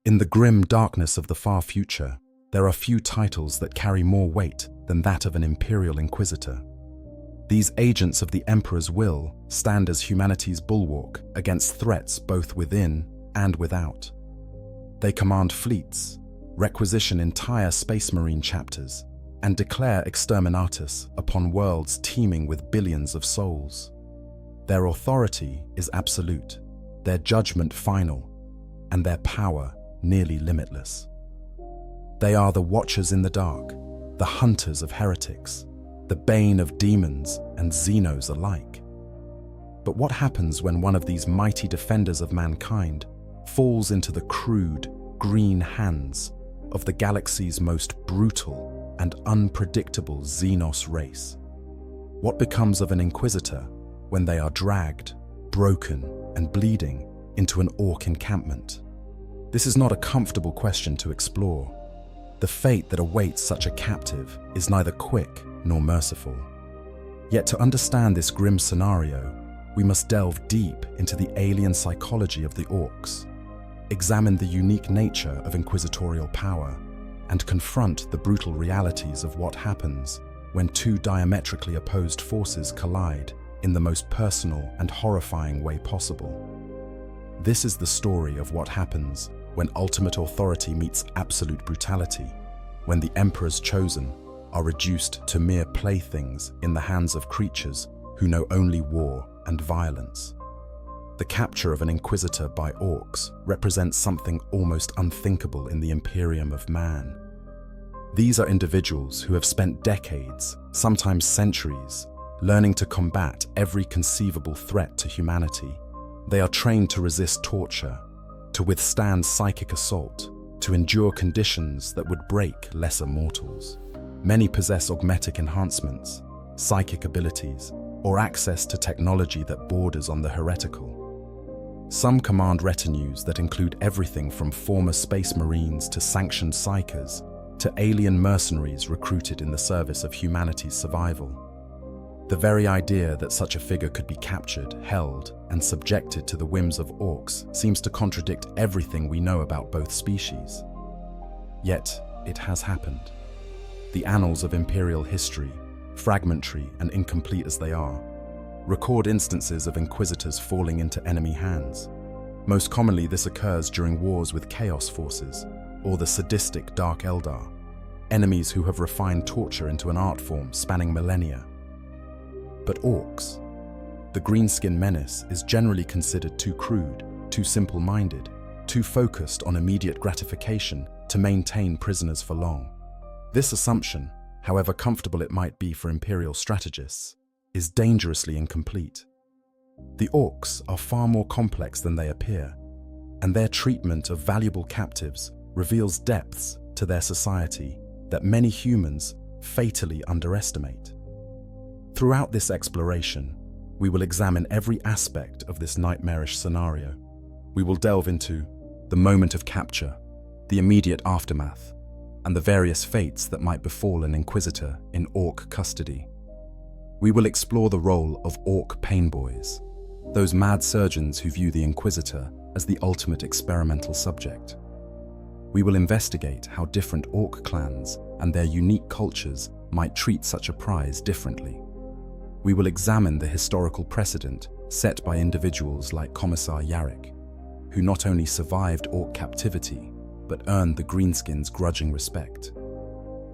In the grim darkness of the far future, there are few titles that carry more weight than that of an Imperial Inquisitor. These agents of the Emperor's will stand as humanity's bulwark against threats both within and without. They command fleets, requisition entire Space Marine chapters, and declare exterminatus upon worlds teeming with billions of souls. Their authority is absolute, their judgment final, and their power nearly limitless. They are the Watchers in the Dark, the Hunters of heretics, the bane of demons and Xenos alike. But what happens when one of these mighty defenders of mankind falls into the crude, green hands of the galaxy's most brutal and unpredictable Xenos race? What becomes of an Inquisitor when they are dragged, broken, and bleeding into an Ork encampment? This is not a comfortable question to explore. The fate that awaits such a captive is neither quick nor merciful. Yet to understand this grim scenario, we must delve deep into the alien psychology of the Orks, examine the unique nature of inquisitorial power, and confront the brutal realities of what happens when two diametrically opposed forces collide in the most personal and horrifying way possible. This is the story of what happens when ultimate authority meets absolute brutality, when the Emperor's chosen are reduced to mere playthings in the hands of creatures who know only war and violence. The capture of an Inquisitor by Orks represents something almost unthinkable in the Imperium of man. These are individuals who have spent decades, sometimes centuries, learning to combat every conceivable threat to humanity. They are trained to resist torture, to withstand psychic assault, to endure conditions that would break lesser mortals. Many possess augmetic enhancements, psychic abilities, or access to technology that borders on the heretical. Some command retinues that include everything from former Space Marines to sanctioned psychers to alien mercenaries recruited in the service of humanity's survival. The very idea that such a figure could be captured, held, and subjected to the whims of Orks seems to contradict everything we know about both species. Yet, it has happened. The annals of Imperial history, fragmentary and incomplete as they are, record instances of Inquisitors falling into enemy hands. Most commonly, this occurs during wars with Chaos forces, or the sadistic Dark Eldar, enemies who have refined torture into an art form spanning millennia. But Orks, the greenskin menace, is generally considered too crude, too simple-minded, too focused on immediate gratification to maintain prisoners for long. This assumption, however comfortable it might be for Imperial strategists, is dangerously incomplete. The Orks are far more complex than they appear, and their treatment of valuable captives reveals depths to their society that many humans fatally underestimate. Throughout this exploration, we will examine every aspect of this nightmarish scenario. We will delve into the moment of capture, the immediate aftermath, and the various fates that might befall an Inquisitor in Ork custody. We will explore the role of Ork painboys, those mad surgeons who view the Inquisitor as the ultimate experimental subject. We will investigate how different Ork clans and their unique cultures might treat such a prize differently. We will examine the historical precedent set by individuals like Commissar Yarrick, who not only survived Ork captivity, but earned the Greenskins' grudging respect.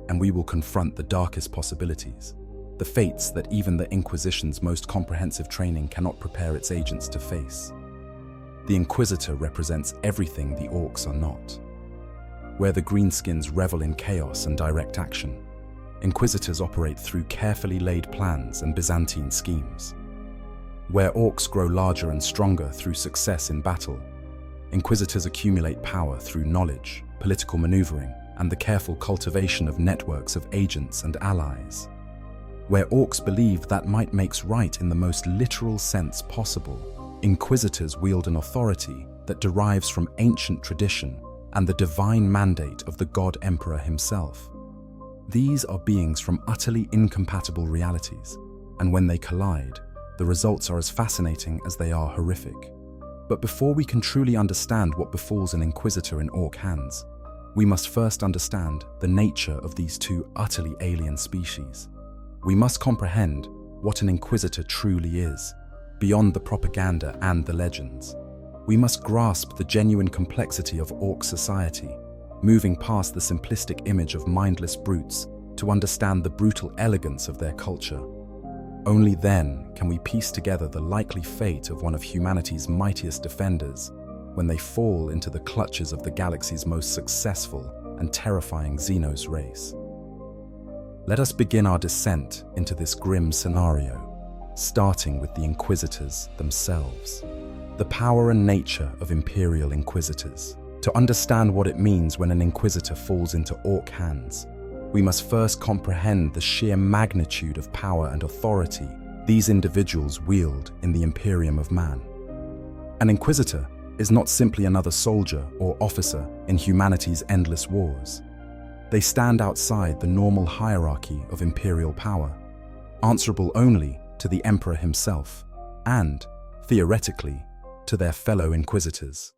And we will confront the darkest possibilities, the fates that even the Inquisition's most comprehensive training cannot prepare its agents to face. The Inquisitor represents everything the Orks are not. Where the Greenskins revel in chaos and direct action, Inquisitors operate through carefully laid plans and Byzantine schemes. Where Orks grow larger and stronger through success in battle, Inquisitors accumulate power through knowledge, political maneuvering, and the careful cultivation of networks of agents and allies. Where Orks believe that might makes right in the most literal sense possible, Inquisitors wield an authority that derives from ancient tradition and the divine mandate of the God Emperor himself. These are beings from utterly incompatible realities, and when they collide, the results are as fascinating as they are horrific. But before we can truly understand what befalls an Inquisitor in Orc hands, we must first understand the nature of these two utterly alien species. We must comprehend what an Inquisitor truly is, beyond the propaganda and the legends. We must grasp the genuine complexity of Orc society, moving past the simplistic image of mindless brutes to understand the brutal elegance of their culture. Only then can we piece together the likely fate of one of humanity's mightiest defenders when they fall into the clutches of the galaxy's most successful and terrifying Xenos race. Let us begin our descent into this grim scenario, starting with the Inquisitors themselves. The power and nature of Imperial Inquisitors. To understand what it means when an Inquisitor falls into Orc hands, we must first comprehend the sheer magnitude of power and authority these individuals wield in the Imperium of Man. An Inquisitor is not simply another soldier or officer in humanity's endless wars. They stand outside the normal hierarchy of imperial power, answerable only to the Emperor himself and, theoretically, to their fellow Inquisitors.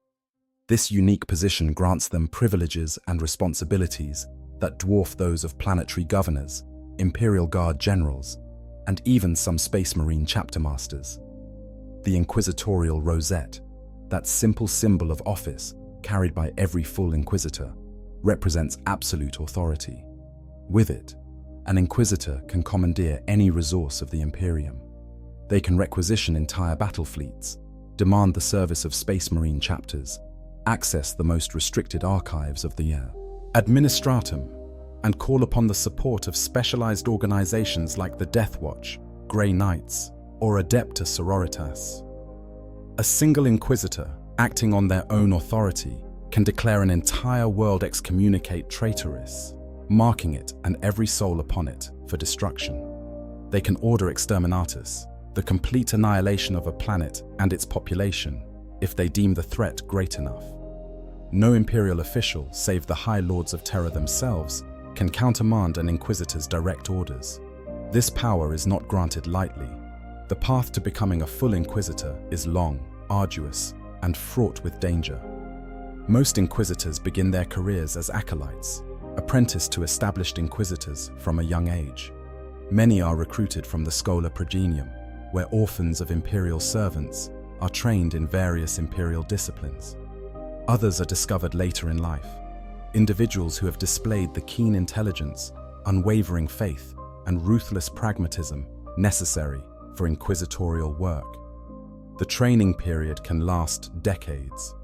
This unique position grants them privileges and responsibilities that dwarf those of planetary governors, Imperial Guard generals, and even some Space Marine chapter masters. The Inquisitorial Rosette, that simple symbol of office carried by every full Inquisitor, represents absolute authority. With it, an Inquisitor can commandeer any resource of the Imperium. They can requisition entire battle fleets, demand the service of Space Marine chapters, access the most restricted archives of the Administratum, and call upon the support of specialized organizations like the Death Watch, Grey Knights, or Adepta Sororitas. A single Inquisitor, acting on their own authority, can declare an entire world excommunicate traitorous, marking it and every soul upon it for destruction. They can order exterminatus, the complete annihilation of a planet and its population, if they deem the threat great enough. No Imperial official, save the High Lords of Terror themselves, can countermand an Inquisitor's direct orders. This power is not granted lightly. The path to becoming a full Inquisitor is long, arduous, and fraught with danger. Most Inquisitors begin their careers as acolytes, apprenticed to established Inquisitors from a young age. Many are recruited from the Schola Progenium, where orphans of Imperial servants are trained in various Imperial disciplines. Others are discovered later in life, individuals who have displayed the keen intelligence, unwavering faith, and ruthless pragmatism necessary for inquisitorial work. The training period can last decades,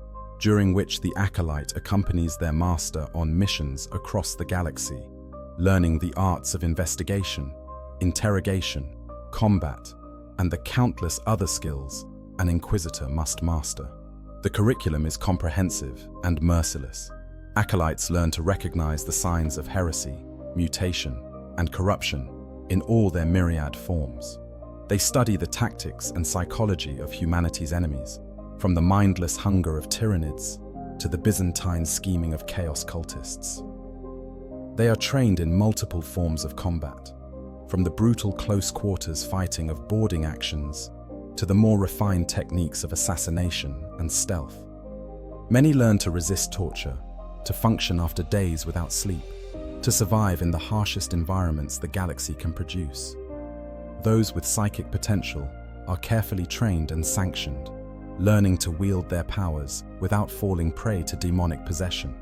during which the acolyte accompanies their master on missions across the galaxy, learning the arts of investigation, interrogation, combat, and the countless other skills an Inquisitor must master. The curriculum is comprehensive and merciless. Acolytes learn to recognize the signs of heresy, mutation, and corruption in all their myriad forms. They study the tactics and psychology of humanity's enemies, from the mindless hunger of Tyranids to the Byzantine scheming of chaos cultists. They are trained in multiple forms of combat, from the brutal close-quarters fighting of boarding actions to the more refined techniques of assassination and stealth. Many learn to resist torture, to function after days without sleep, to survive in the harshest environments the galaxy can produce. Those with psychic potential are carefully trained and sanctioned, learning to wield their powers without falling prey to demonic possession.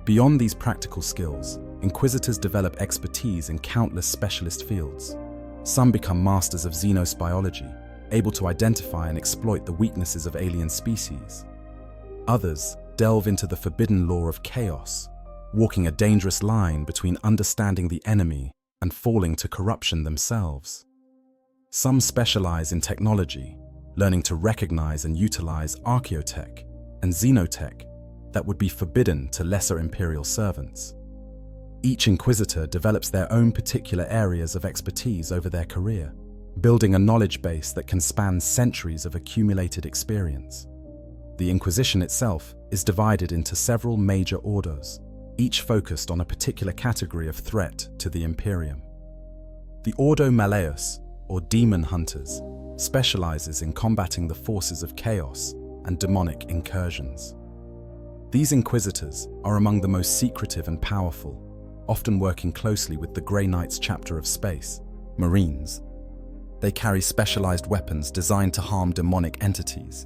Beyond these practical skills, Inquisitors develop expertise in countless specialist fields. Some become masters of Xenos biology, able to identify and exploit the weaknesses of alien species. Others delve into the forbidden law of chaos, walking a dangerous line between understanding the enemy and falling to corruption themselves. Some specialize in technology, learning to recognize and utilize archaeotech and xenotech that would be forbidden to lesser Imperial servants. Each Inquisitor develops their own particular areas of expertise over their career, building a knowledge base that can span centuries of accumulated experience. The Inquisition itself is divided into several major orders, each focused on a particular category of threat to the Imperium. The Ordo Malleus, or Demon Hunters, specializes in combating the forces of chaos and demonic incursions. These Inquisitors are among the most secretive and powerful, often working closely with the Grey Knights chapter of space, Marines. They carry specialized weapons designed to harm demonic entities,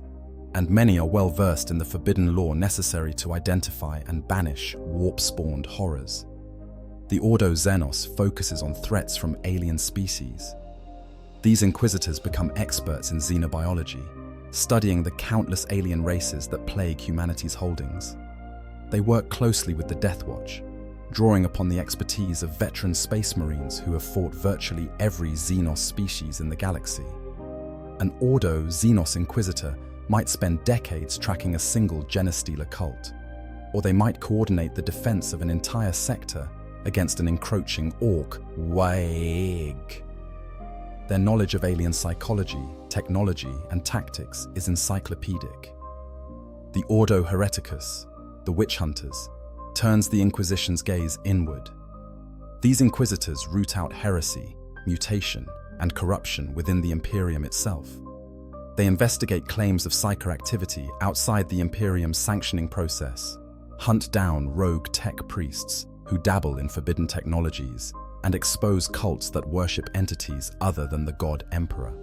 and many are well versed in the forbidden lore necessary to identify and banish warp-spawned horrors. The Ordo Xenos focuses on threats from alien species. These Inquisitors become experts in xenobiology, studying the countless alien races that plague humanity's holdings. They work closely with the Death Watch, drawing upon the expertise of veteran space marines who have fought virtually every Xenos species in the galaxy. An Ordo Xenos Inquisitor might spend decades tracking a single genestealer cult, or they might coordinate the defense of an entire sector against an encroaching Ork wave. Their knowledge of alien psychology, technology, and tactics is encyclopedic. The Ordo Hereticus, the Witch Hunters, turns the Inquisition's gaze inward. These Inquisitors root out heresy, mutation, and corruption within the Imperium itself. They investigate claims of psychoactivity outside the Imperium's sanctioning process, hunt down rogue tech priests who dabble in forbidden technologies, and expose cults that worship entities other than the God Emperor.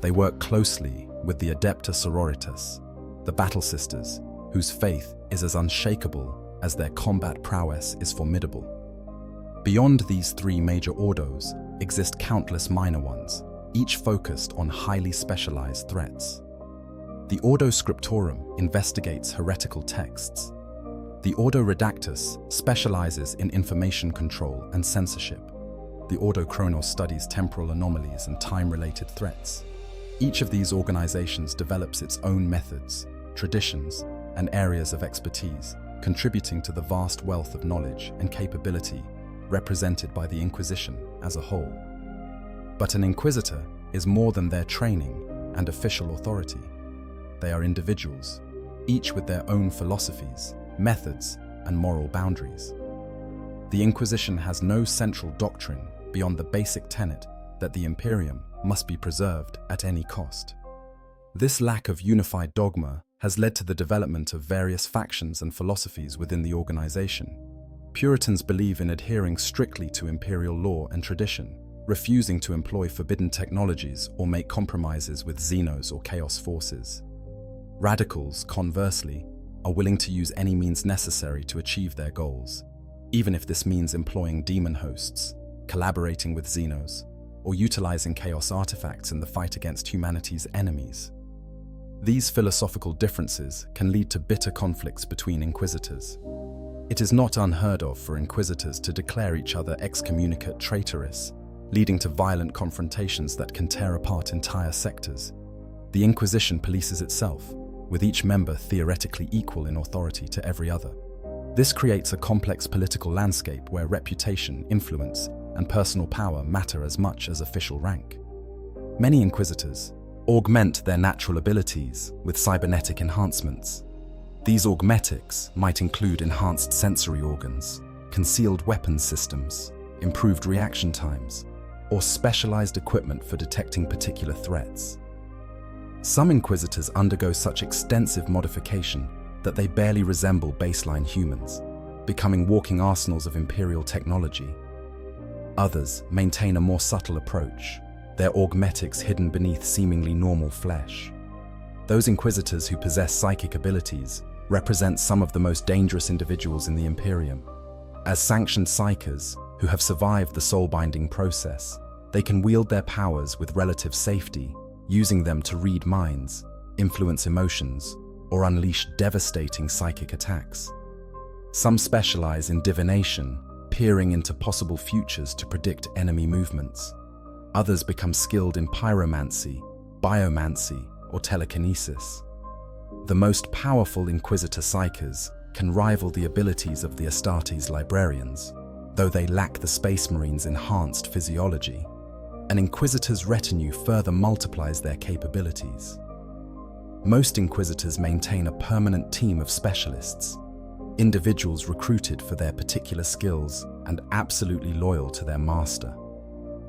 They work closely with the Adepta Sororitas, the Battle Sisters, whose faith is as unshakable as their combat prowess is formidable. Beyond these three major ordos exist countless minor ones, each focused on highly specialized threats. The Ordo Scriptorum investigates heretical texts. The Ordo Redactus specializes in information control and censorship. The Ordo Chronos studies temporal anomalies and time-related threats. Each of these organizations develops its own methods, traditions, and areas of expertise, contributing to the vast wealth of knowledge and capability represented by the Inquisition as a whole. But an Inquisitor is more than their training and official authority. They are individuals, each with their own philosophies, methods, and moral boundaries. The Inquisition has no central doctrine beyond the basic tenet that the Imperium must be preserved at any cost. This lack of unified dogma has led to the development of various factions and philosophies within the organization. Puritans believe in adhering strictly to imperial law and tradition, refusing to employ forbidden technologies or make compromises with Xenos or Chaos forces. Radicals, conversely, are willing to use any means necessary to achieve their goals, even if this means employing demon hosts, collaborating with Xenos, or utilizing Chaos artifacts in the fight against humanity's enemies. These philosophical differences can lead to bitter conflicts between Inquisitors. It is not unheard of for Inquisitors to declare each other excommunicate traitorous, leading to violent confrontations that can tear apart entire sectors. The Inquisition polices itself, with each member theoretically equal in authority to every other. This creates a complex political landscape where reputation, influence, and personal power matter as much as official rank. Many Inquisitors augment their natural abilities with cybernetic enhancements. These augmetics might include enhanced sensory organs, concealed weapons systems, improved reaction times, or specialized equipment for detecting particular threats. Some Inquisitors undergo such extensive modification that they barely resemble baseline humans, becoming walking arsenals of Imperial technology. Others maintain a more subtle approach, their augmetics hidden beneath seemingly normal flesh. Those Inquisitors who possess psychic abilities represent some of the most dangerous individuals in the Imperium. As sanctioned psychers who have survived the soul-binding process, they can wield their powers with relative safety, using them to read minds, influence emotions, or unleash devastating psychic attacks. Some specialize in divination, peering into possible futures to predict enemy movements. Others become skilled in pyromancy, biomancy, or telekinesis. The most powerful Inquisitor psychers can rival the abilities of the Astartes librarians, though they lack the Space Marines' enhanced physiology. An Inquisitor's retinue further multiplies their capabilities. Most Inquisitors maintain a permanent team of specialists, individuals recruited for their particular skills and absolutely loyal to their master.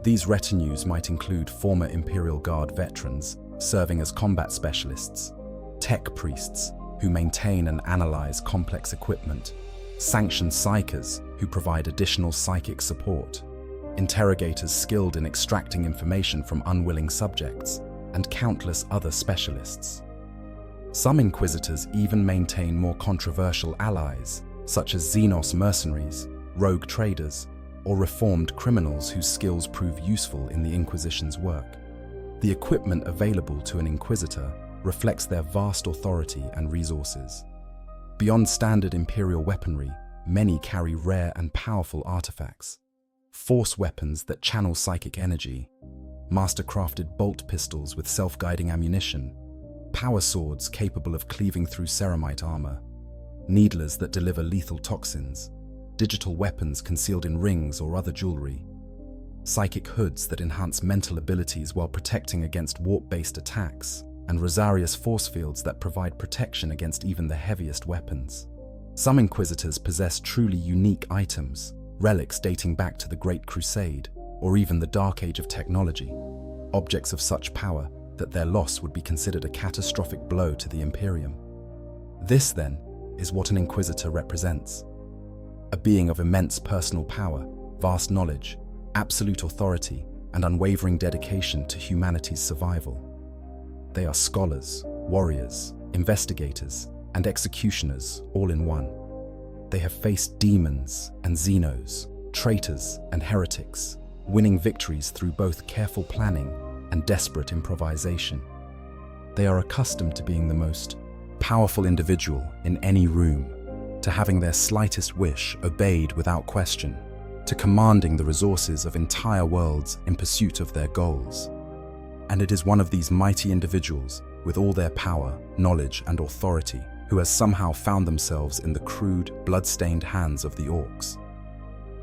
These retinues might include former Imperial Guard veterans serving as combat specialists, tech priests, who maintain and analyze complex equipment, sanctioned psychers, who provide additional psychic support, interrogators skilled in extracting information from unwilling subjects, and countless other specialists. Some Inquisitors even maintain more controversial allies, such as Xenos mercenaries, rogue traders, or reformed criminals whose skills prove useful in the Inquisition's work. The equipment available to an Inquisitor reflects their vast authority and resources. Beyond standard Imperial weaponry, many carry rare and powerful artifacts. Force weapons that channel psychic energy, master-crafted bolt pistols with self-guiding ammunition, power swords capable of cleaving through ceramite armor, needlers that deliver lethal toxins, digital weapons concealed in rings or other jewelry, psychic hoods that enhance mental abilities while protecting against warp-based attacks, and Rosarius force fields that provide protection against even the heaviest weapons. Some Inquisitors possess truly unique items, relics dating back to the Great Crusade, or even the Dark Age of technology, objects of such power that their loss would be considered a catastrophic blow to the Imperium. This, then, is what an Inquisitor represents. A being of immense personal power, vast knowledge, absolute authority, and unwavering dedication to humanity's survival. They are scholars, warriors, investigators, and executioners all in one. They have faced demons and Xenos, traitors and heretics, winning victories through both careful planning and desperate improvisation. They are accustomed to being the most powerful individual in any room, to having their slightest wish obeyed without question, to commanding the resources of entire worlds in pursuit of their goals. And it is one of these mighty individuals, with all their power, knowledge, and authority, who has somehow found themselves in the crude, blood-stained hands of the Orks.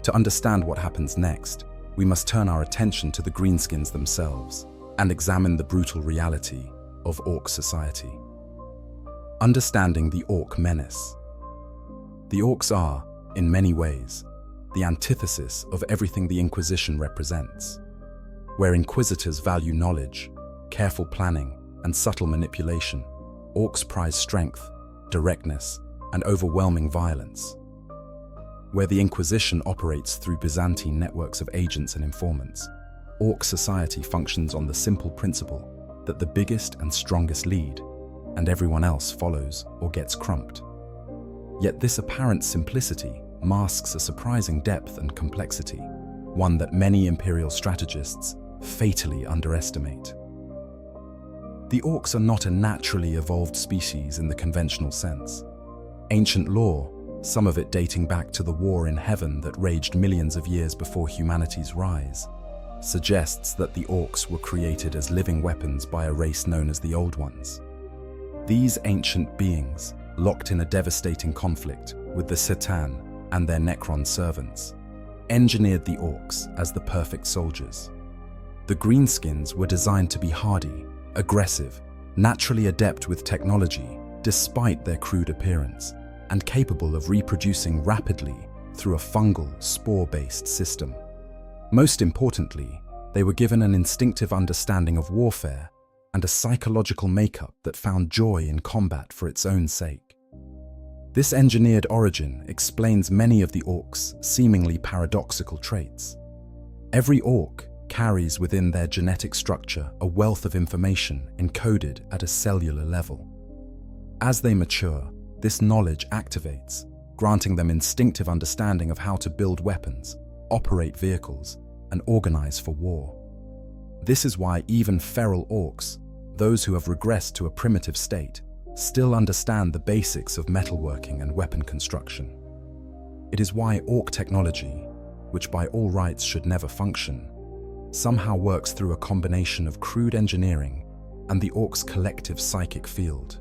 To understand what happens next, we must turn our attention to the Greenskins themselves and examine the brutal reality of Ork society. Understanding the Ork menace. The Orks are, in many ways, the antithesis of everything the Inquisition represents. Where Inquisitors value knowledge, careful planning, and subtle manipulation, Orks prize strength, directness, and overwhelming violence. Where the Inquisition operates through Byzantine networks of agents and informants, Ork society functions on the simple principle that the biggest and strongest lead, and everyone else follows or gets crumped. Yet this apparent simplicity masks a surprising depth and complexity, one that many Imperial strategists fatally underestimate. The Orks are not a naturally evolved species in the conventional sense. Ancient lore, some of it dating back to the war in heaven that raged millions of years before humanity's rise, suggests that the Orks were created as living weapons by a race known as the Old Ones. These ancient beings, locked in a devastating conflict with the C'tan and their Necron servants, engineered the Orks as the perfect soldiers. The Greenskins were designed to be hardy, aggressive, naturally adept with technology despite their crude appearance, and capable of reproducing rapidly through a fungal, spore-based system. Most importantly, they were given an instinctive understanding of warfare and a psychological makeup that found joy in combat for its own sake. This engineered origin explains many of the Orks' seemingly paradoxical traits. Every Ork carries within their genetic structure a wealth of information encoded at a cellular level. As they mature, this knowledge activates, granting them instinctive understanding of how to build weapons, operate vehicles, and organize for war. This is why even feral Orks, those who have regressed to a primitive state, still understand the basics of metalworking and weapon construction. It is why Ork technology, which by all rights should never function, somehow works through a combination of crude engineering and the Ork's collective psychic field.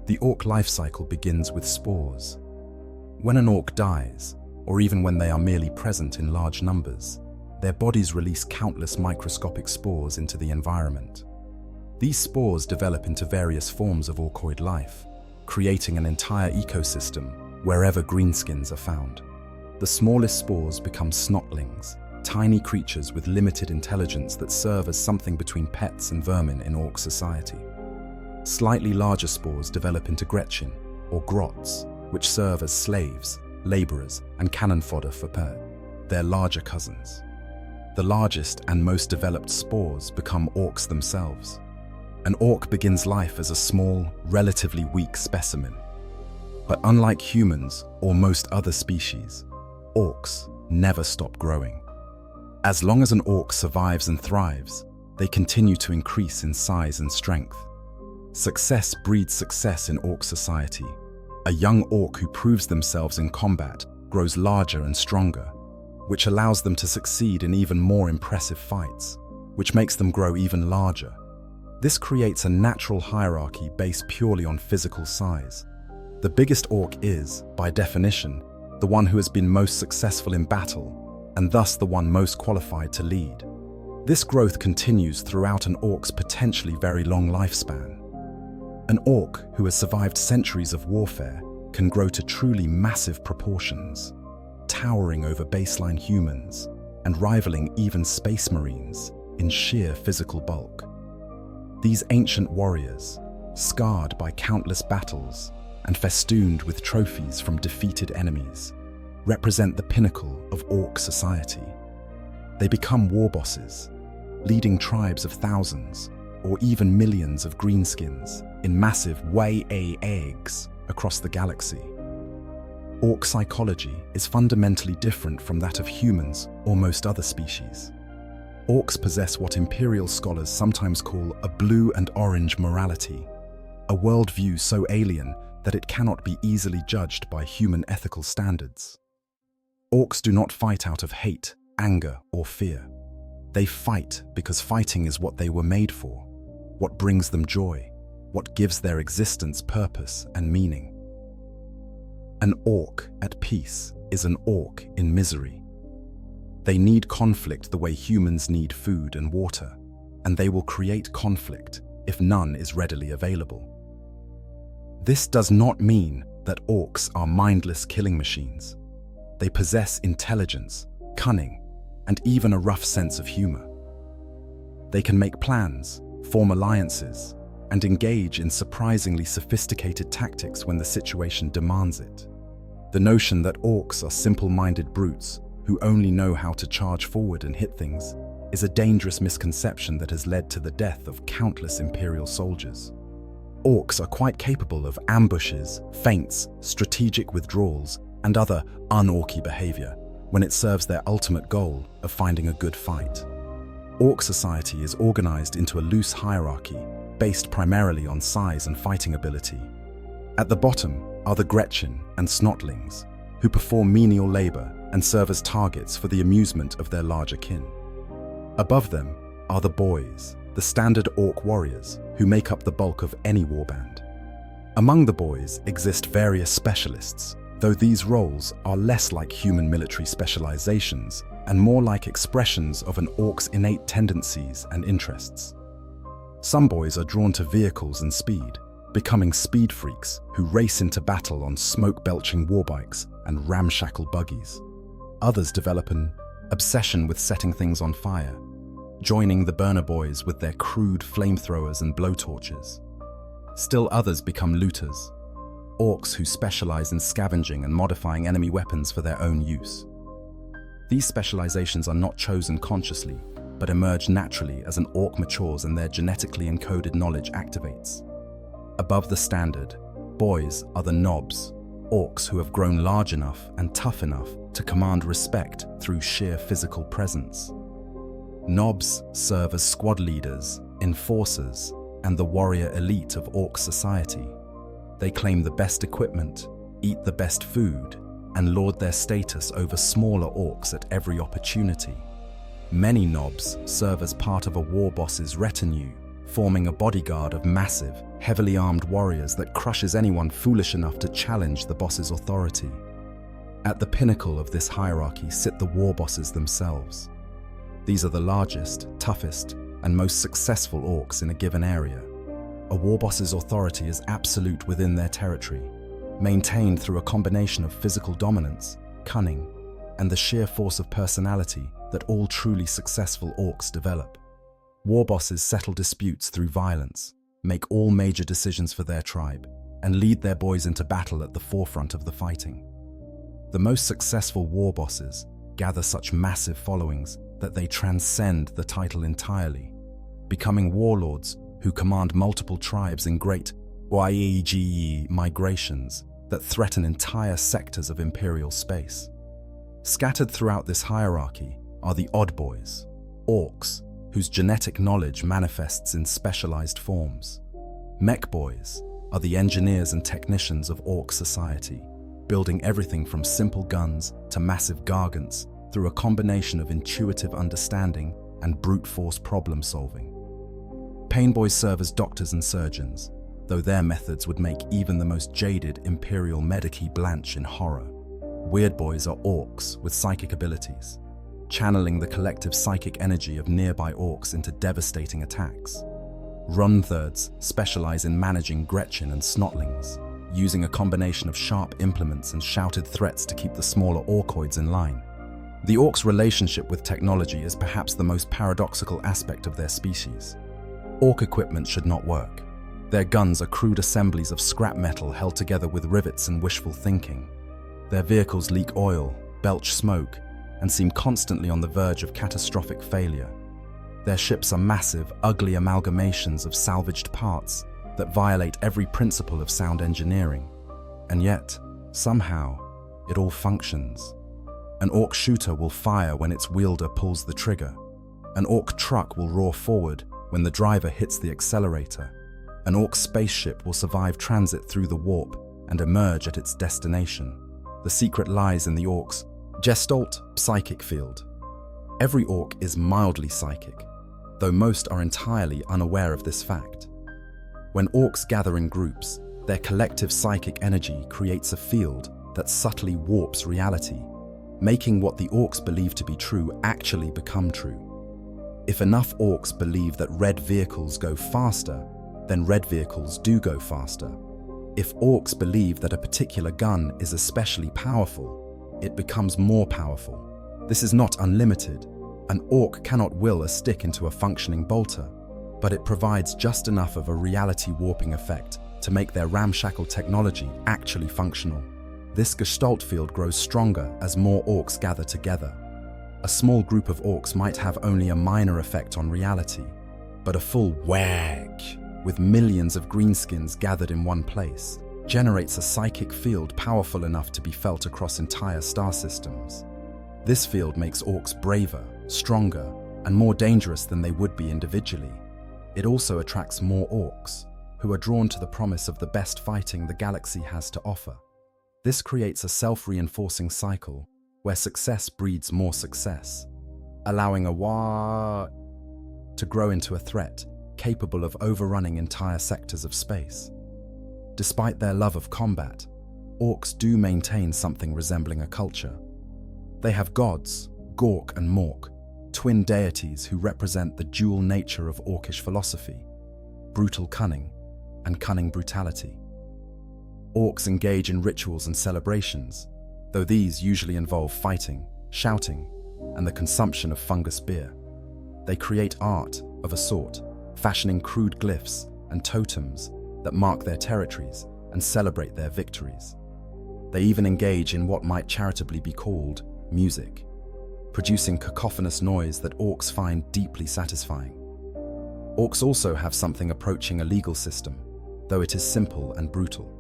The Ork life cycle begins with spores. When an Ork dies, or even when they are merely present in large numbers, their bodies release countless microscopic spores into the environment. These spores develop into various forms of Orkoid life, creating an entire ecosystem wherever greenskins are found. The smallest spores become snotlings, tiny creatures with limited intelligence that serve as something between pets and vermin in Ork society. Slightly larger spores develop into Gretchen, or grots, which serve as slaves, laborers, and cannon fodder for their larger cousins. The largest and most developed spores become orcs themselves. An orc begins life as a small, relatively weak specimen. But unlike humans or most other species, orcs never stop growing. As long as an orc survives and thrives, they continue to increase in size and strength. Success breeds success in orc society. A young orc who proves themselves in combat grows larger and stronger, which allows them to succeed in even more impressive fights, which makes them grow even larger. This creates a natural hierarchy based purely on physical size. The biggest orc is, by definition, the one who has been most successful in battle, and thus the one most qualified to lead. This growth continues throughout an orc's potentially very long lifespan. An orc who has survived centuries of warfare can grow to truly massive proportions, towering over baseline humans and rivaling even space marines in sheer physical bulk. These ancient warriors, scarred by countless battles and festooned with trophies from defeated enemies, represent the pinnacle of orc society. They become war bosses, leading tribes of thousands or even millions of greenskins in massive eggs across the galaxy. Orc psychology is fundamentally different from that of humans or most other species. Orcs possess what Imperial scholars sometimes call a blue and orange morality, a worldview so alien that it cannot be easily judged by human ethical standards. Orcs do not fight out of hate, anger, or fear. They fight because fighting is what they were made for, what brings them joy, what gives their existence purpose and meaning. An orc at peace is an orc in misery. They need conflict the way humans need food and water, and they will create conflict if none is readily available. This does not mean that orcs are mindless killing machines. They possess intelligence, cunning, and even a rough sense of humor. They can make plans, form alliances, and engage in surprisingly sophisticated tactics when the situation demands it. The notion that orcs are simple-minded brutes who only know how to charge forward and hit things is a dangerous misconception that has led to the death of countless Imperial soldiers. Orcs are quite capable of ambushes, feints, strategic withdrawals, and other un-orky behavior when it serves their ultimate goal of finding a good fight. Orc society is organized into a loose hierarchy based primarily on size and fighting ability. At the bottom are the Gretchen and Snotlings, who perform menial labor and serve as targets for the amusement of their larger kin. Above them are the boys, the standard orc warriors, who make up the bulk of any warband. Among the boys exist various specialists, though these roles are less like human military specializations and more like expressions of an orc's innate tendencies and interests. Some boys are drawn to vehicles and speed, becoming speed freaks who race into battle on smoke-belching warbikes and ramshackle buggies. Others develop an obsession with setting things on fire, joining the burner boys with their crude flamethrowers and blowtorches. Still others become looters, orcs who specialize in scavenging and modifying enemy weapons for their own use. These specializations are not chosen consciously, but emerge naturally as an orc matures and their genetically encoded knowledge activates. Above the standard, boys are the knobs, orcs who have grown large enough and tough enough to command respect through sheer physical presence. Knobs serve as squad leaders, enforcers, and the warrior elite of orc society. They claim the best equipment, eat the best food, and lord their status over smaller orcs at every opportunity. Many knobs serve as part of a war boss's retinue, forming a bodyguard of massive, heavily armed warriors that crushes anyone foolish enough to challenge the boss's authority. At the pinnacle of this hierarchy sit the war bosses themselves. These are the largest, toughest, and most successful orcs in a given area. A war boss's authority is absolute within their territory, maintained through a combination of physical dominance, cunning, and the sheer force of personality that all truly successful orcs develop. War bosses settle disputes through violence, make all major decisions for their tribe, and lead their boys into battle at the forefront of the fighting. The most successful war bosses gather such massive followings that they transcend the title entirely, becoming warlords who command multiple tribes in great migrations that threaten entire sectors of imperial space. Scattered throughout this hierarchy are the odd boys, Orks, whose genetic knowledge manifests in specialized forms. Mech boys are the engineers and technicians of Ork society, building everything from simple guns to massive gargants through a combination of intuitive understanding and brute force problem solving. Pain boys serve as doctors and surgeons, though their methods would make even the most jaded imperial medici blanch in horror. Weird boys are Orks with psychic abilities, channeling the collective psychic energy of nearby Orks into devastating attacks. Runthirds specialize in managing Gretchen and Snotlings, using a combination of sharp implements and shouted threats to keep the smaller Orkoids in line. The Orks' relationship with technology is perhaps the most paradoxical aspect of their species. Ork equipment should not work. Their guns are crude assemblies of scrap metal held together with rivets and wishful thinking. Their vehicles leak oil, belch smoke, and seem constantly on the verge of catastrophic failure. Their ships are massive, ugly amalgamations of salvaged parts that violate every principle of sound engineering. And yet, somehow, it all functions. An Ork shooter will fire when its wielder pulls the trigger. An Ork truck will roar forward when the driver hits the accelerator. An Ork spaceship will survive transit through the warp and emerge at its destination. The secret lies in the Ork's Gestalt psychic field. Every Ork is mildly psychic, though most are entirely unaware of this fact. When Orks gather in groups, their collective psychic energy creates a field that subtly warps reality, making what the Orks believe to be true actually become true. If enough Orks believe that red vehicles go faster, then red vehicles do go faster. If Orks believe that a particular gun is especially powerful, it becomes more powerful. This is not unlimited. An Ork cannot will a stick into a functioning bolter, but it provides just enough of a reality warping effect to make their ramshackle technology actually functional. This Gestalt field grows stronger as more Orks gather together. A small group of Orks might have only a minor effect on reality, but a full wag with millions of greenskins gathered in one place generates a psychic field powerful enough to be felt across entire star systems. This field makes Orks braver, stronger, and more dangerous than they would be individually. It also attracts more Orks, who are drawn to the promise of the best fighting the galaxy has to offer. This creates a self-reinforcing cycle where success breeds more success, allowing a war to grow into a threat capable of overrunning entire sectors of space. Despite their love of combat, Orks do maintain something resembling a culture. They have gods, Gork and Mork, twin deities who represent the dual nature of Orkish philosophy, brutal cunning and cunning brutality. Orks engage in rituals and celebrations, though these usually involve fighting, shouting, and the consumption of fungus beer. They create art of a sort, fashioning crude glyphs and totems that mark their territories and celebrate their victories. They even engage in what might charitably be called music, producing cacophonous noise that Orks find deeply satisfying. Orks also have something approaching a legal system, though it is simple and brutal.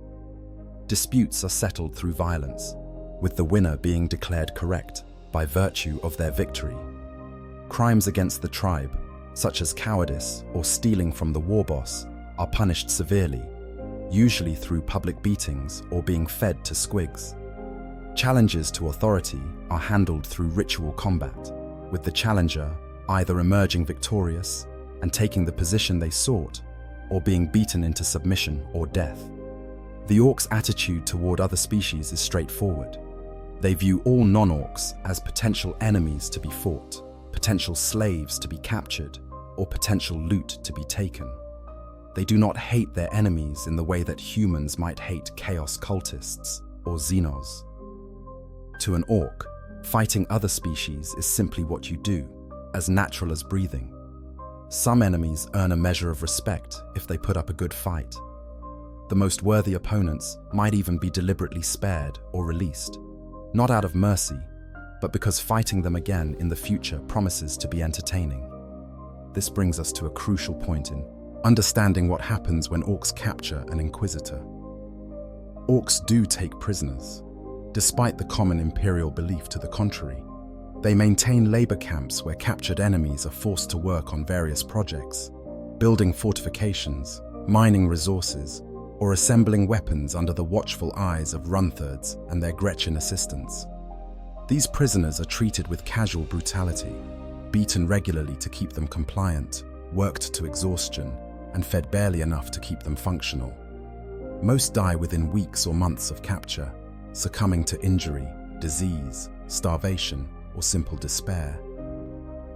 Disputes are settled through violence, with the winner being declared correct by virtue of their victory. Crimes against the tribe, such as cowardice or stealing from the war boss, are punished severely, usually through public beatings or being fed to squigs. Challenges to authority are handled through ritual combat, with the challenger either emerging victorious and taking the position they sought, or being beaten into submission or death. The Orks' attitude toward other species is straightforward. They view all non-Orks as potential enemies to be fought, potential slaves to be captured, or potential loot to be taken. They do not hate their enemies in the way that humans might hate chaos cultists or xenos. To an Ork, fighting other species is simply what you do, as natural as breathing. Some enemies earn a measure of respect if they put up a good fight. The most worthy opponents might even be deliberately spared or released, not out of mercy, but because fighting them again in the future promises to be entertaining. This brings us to a crucial point in understanding what happens when Orks capture an Inquisitor. Orks do take prisoners, despite the common Imperial belief to the contrary. They maintain labor camps where captured enemies are forced to work on various projects, building fortifications, mining resources, or assembling weapons under the watchful eyes of Runthurds and their Gretchen assistants. These prisoners are treated with casual brutality, beaten regularly to keep them compliant, worked to exhaustion, and fed barely enough to keep them functional. Most die within weeks or months of capture, succumbing to injury, disease, starvation, or simple despair.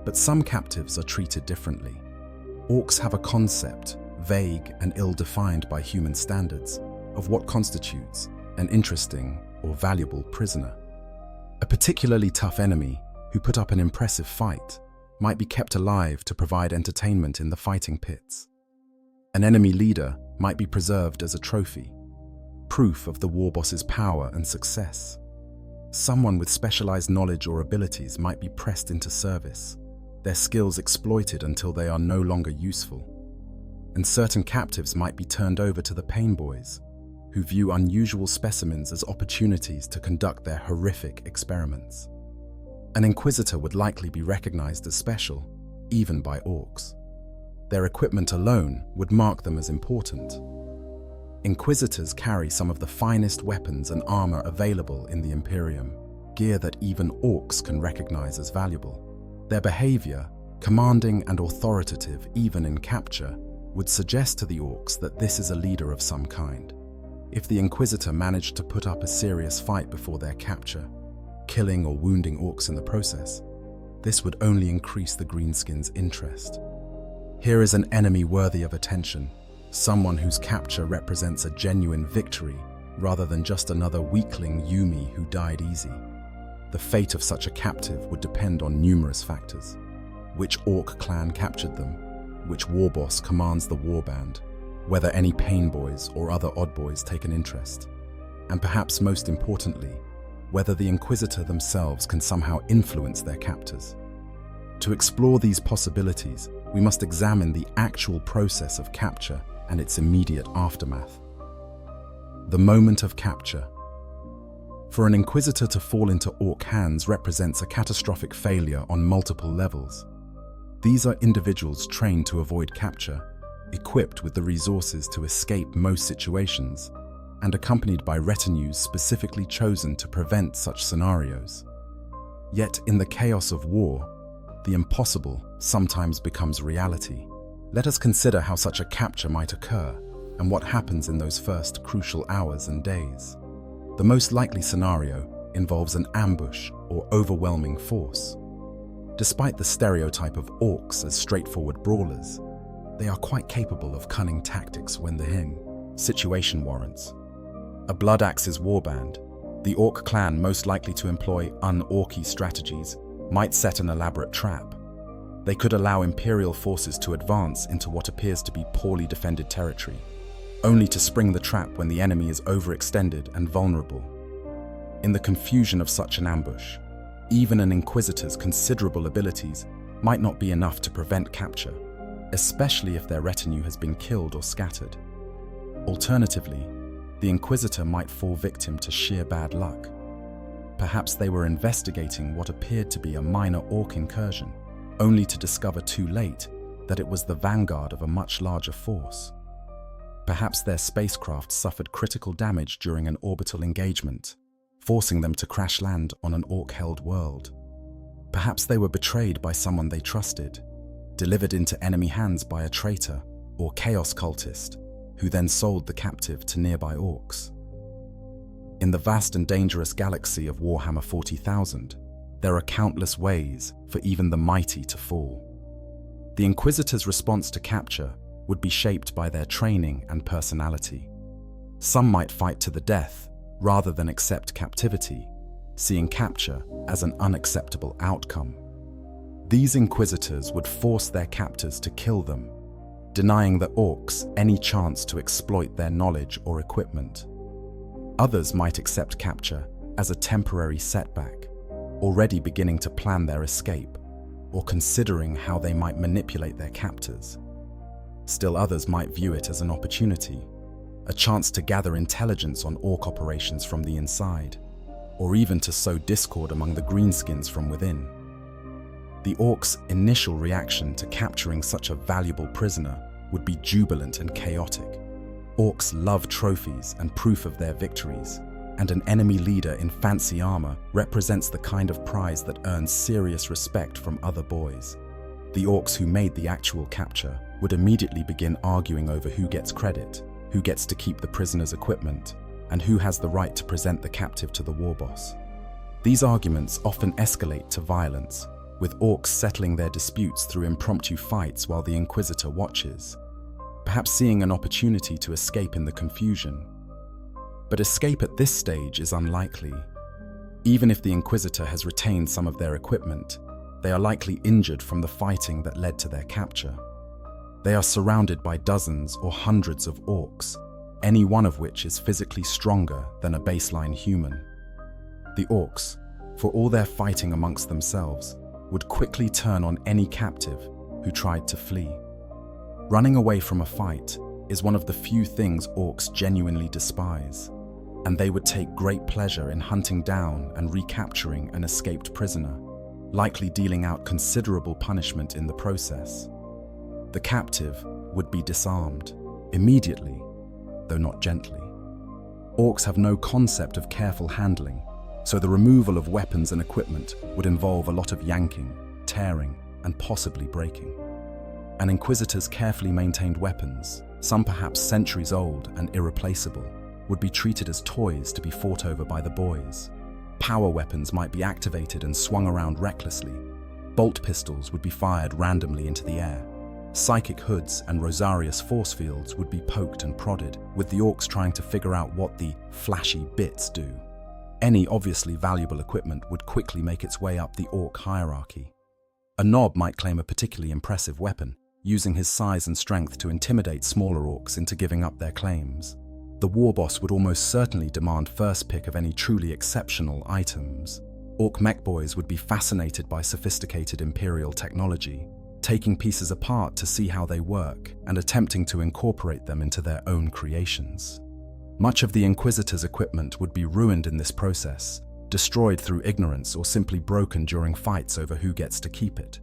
But some captives are treated differently. Orks have a concept, vague and ill-defined by human standards, of what constitutes an interesting or valuable prisoner. A particularly tough enemy who put up an impressive fight might be kept alive to provide entertainment in the fighting pits. An enemy leader might be preserved as a trophy, proof of the war boss's power and success. Someone with specialized knowledge or abilities might be pressed into service, their skills exploited until they are no longer useful. And certain captives might be turned over to the pain boys, who view unusual specimens as opportunities to conduct their horrific experiments. An Inquisitor would likely be recognized as special, even by Orks. Their equipment alone would mark them as important. Inquisitors carry some of the finest weapons and armor available in the Imperium, gear that even Orks can recognize as valuable. Their behavior, commanding and authoritative even in capture, would suggest to the Orks that this is a leader of some kind. If the Inquisitor managed to put up a serious fight before their capture, killing or wounding Orks in the process, this would only increase the Greenskins' interest. Here is an enemy worthy of attention, someone whose capture represents a genuine victory rather than just another weakling Yumi who died easy. The fate of such a captive would depend on numerous factors. Which Ork clan captured them, which war boss commands the warband, whether any pain boys or other odd boys take an interest, and perhaps most importantly, whether the Inquisitor themselves can somehow influence their captors. To explore these possibilities, we must examine the actual process of capture and its immediate aftermath. The moment of capture. For an Inquisitor to fall into Ork hands represents a catastrophic failure on multiple levels. These are individuals trained to avoid capture, equipped with the resources to escape most situations, and accompanied by retinues specifically chosen to prevent such scenarios. Yet in the chaos of war, the impossible sometimes becomes reality. Let us consider how such a capture might occur and what happens in those first crucial hours and days. The most likely scenario involves an ambush or overwhelming force. Despite the stereotype of Orks as straightforward brawlers, they are quite capable of cunning tactics when the situation warrants. A Blood Axe's warband, the Ork clan most likely to employ un-Orky strategies, might set an elaborate trap. They could allow Imperial forces to advance into what appears to be poorly defended territory, only to spring the trap when the enemy is overextended and vulnerable. In the confusion of such an ambush, even an Inquisitor's considerable abilities might not be enough to prevent capture, especially if their retinue has been killed or scattered. Alternatively, the Inquisitor might fall victim to sheer bad luck. Perhaps they were investigating what appeared to be a minor Ork incursion, only to discover too late that it was the vanguard of a much larger force. Perhaps their spacecraft suffered critical damage during an orbital engagement, forcing them to crash land on an Ork-held world. Perhaps they were betrayed by someone they trusted, delivered into enemy hands by a traitor or chaos cultist, who then sold the captive to nearby Orks. In the vast and dangerous galaxy of Warhammer 40,000, there are countless ways for even the mighty to fall. The Inquisitor's response to capture would be shaped by their training and personality. Some might fight to the death rather than accept captivity, seeing capture as an unacceptable outcome. These Inquisitors would force their captors to kill them, denying the Orks any chance to exploit their knowledge or equipment. Others might accept capture as a temporary setback, already beginning to plan their escape or considering how they might manipulate their captors. Still others might view it as an opportunity, a chance to gather intelligence on Ork operations from the inside, or even to sow discord among the greenskins from within. The Orks' initial reaction to capturing such a valuable prisoner would be jubilant and chaotic. Orks love trophies and proof of their victories, and an enemy leader in fancy armor represents the kind of prize that earns serious respect from other boys. The Orks who made the actual capture would immediately begin arguing over who gets credit, who gets to keep the prisoner's equipment, and who has the right to present the captive to the war boss. These arguments often escalate to violence, with Orks settling their disputes through impromptu fights while the Inquisitor watches, perhaps seeing an opportunity to escape in the confusion. But escape at this stage is unlikely. Even if the Inquisitor has retained some of their equipment, they are likely injured from the fighting that led to their capture. They are surrounded by dozens or hundreds of Orks, any one of which is physically stronger than a baseline human. The Orks, for all their fighting amongst themselves, would quickly turn on any captive who tried to flee. Running away from a fight is one of the few things Orks genuinely despise, and they would take great pleasure in hunting down and recapturing an escaped prisoner, likely dealing out considerable punishment in the process. The captive would be disarmed immediately, though not gently. Orks have no concept of careful handling, so the removal of weapons and equipment would involve a lot of yanking, tearing, and possibly breaking. An Inquisitor's carefully maintained weapons, some perhaps centuries old and irreplaceable, would be treated as toys to be fought over by the boys. Power weapons might be activated and swung around recklessly. Bolt pistols would be fired randomly into the air. Psychic hoods and Rosarius force fields would be poked and prodded, with the Orks trying to figure out what the flashy bits do. Any obviously valuable equipment would quickly make its way up the Ork hierarchy. A Nob might claim a particularly impressive weapon, using his size and strength to intimidate smaller Orks into giving up their claims. The war boss would almost certainly demand first pick of any truly exceptional items. Ork mech boys would be fascinated by sophisticated Imperial technology, taking pieces apart to see how they work and attempting to incorporate them into their own creations. Much of the Inquisitor's equipment would be ruined in this process, destroyed through ignorance or simply broken during fights over who gets to keep it.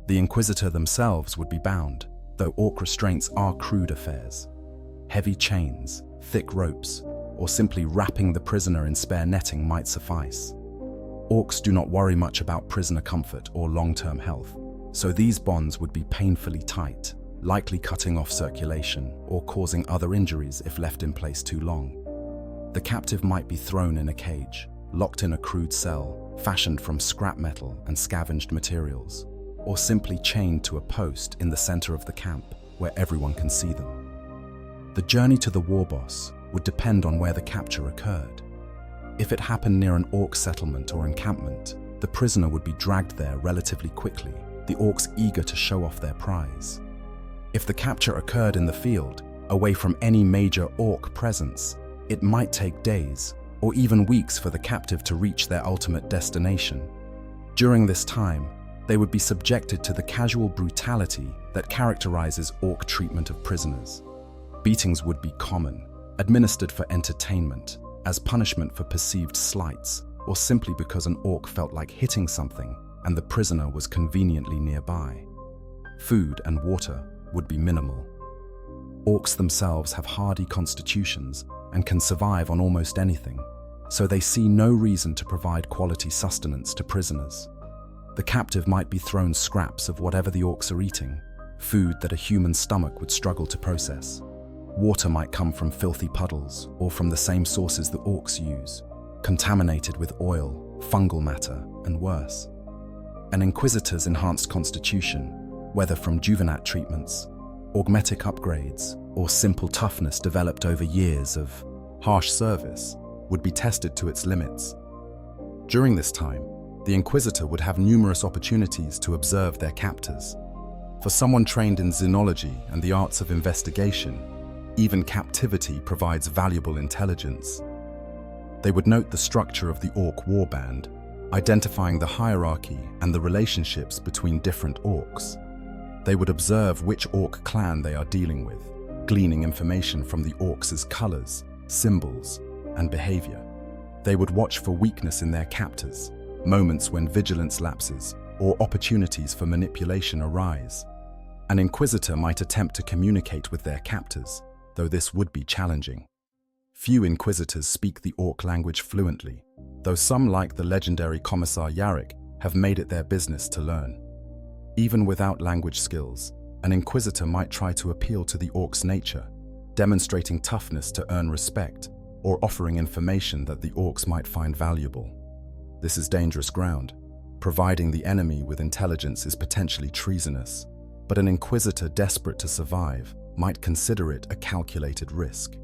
The Inquisitor themselves would be bound, though Ork restraints are crude affairs. Heavy chains, thick ropes, or simply wrapping the prisoner in spare netting might suffice. Orks do not worry much about prisoner comfort or long-term health, so these bonds would be painfully tight, likely cutting off circulation or causing other injuries if left in place too long. The captive might be thrown in a cage, locked in a crude cell, fashioned from scrap metal and scavenged materials, or simply chained to a post in the center of the camp where everyone can see them. The journey to the war boss would depend on where the capture occurred. If it happened near an Ork settlement or encampment, the prisoner would be dragged there relatively quickly, the Orks eager to show off their prize. If the capture occurred in the field, away from any major Ork presence, it might take days or even weeks for the captive to reach their ultimate destination. During this time, they would be subjected to the casual brutality that characterizes Ork treatment of prisoners. Beatings would be common, administered for entertainment, as punishment for perceived slights, or simply because an Ork felt like hitting something and the prisoner was conveniently nearby. Food and water would be minimal. Orks themselves have hardy constitutions and can survive on almost anything, so they see no reason to provide quality sustenance to prisoners. The captive might be thrown scraps of whatever the Orks are eating, food that a human stomach would struggle to process. Water might come from filthy puddles or from the same sources the Orks use, contaminated with oil, fungal matter, and worse. An Inquisitor's enhanced constitution, whether from Juvenat treatments, augmetic upgrades, or simple toughness developed over years of harsh service, would be tested to its limits. During this time, the Inquisitor would have numerous opportunities to observe their captors. For someone trained in xenology and the arts of investigation, even captivity provides valuable intelligence. They would note the structure of the Ork warband, identifying the hierarchy and the relationships between different Orks. They would observe which Ork clan they are dealing with, gleaning information from the Orks' colors, symbols, and behavior. They would watch for weakness in their captors, moments when vigilance lapses or opportunities for manipulation arise. An Inquisitor might attempt to communicate with their captors, though this would be challenging. Few Inquisitors speak the Ork language fluently, though some, like the legendary Commissar Yarrick, have made it their business to learn. Even without language skills, an Inquisitor might try to appeal to the Ork's nature, demonstrating toughness to earn respect, or offering information that the Orks might find valuable. This is dangerous ground. Providing the enemy with intelligence is potentially treasonous, but an Inquisitor desperate to survive might consider it a calculated risk.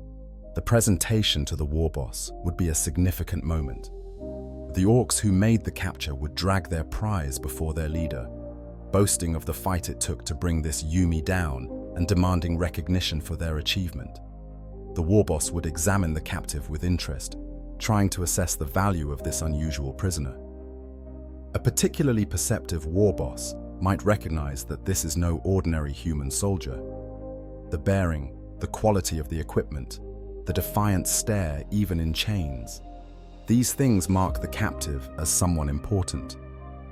The presentation to the war boss would be a significant moment. The Orks who made the capture would drag their prize before their leader, boasting of the fight it took to bring this Yumi down and demanding recognition for their achievement. The war boss would examine the captive with interest, trying to assess the value of this unusual prisoner. A particularly perceptive war boss might recognize that this is no ordinary human soldier. The bearing, the quality of the equipment, the defiant stare even in chains. These things mark the captive as someone important,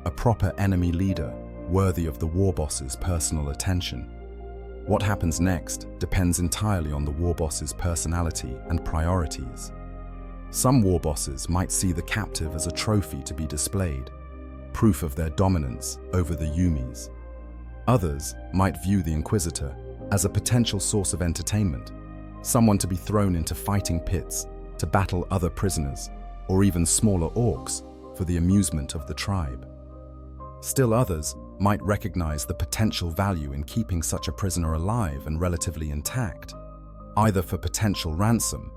a proper enemy leader worthy of the war boss's personal attention. What happens next depends entirely on the war boss's personality and priorities. Some war bosses might see the captive as a trophy to be displayed, proof of their dominance over the Yumis. Others might view the Inquisitor as a potential source of entertainment, someone to be thrown into fighting pits to battle other prisoners, or even smaller Orks for the amusement of the tribe. Still others might recognize the potential value in keeping such a prisoner alive and relatively intact, either for potential ransom,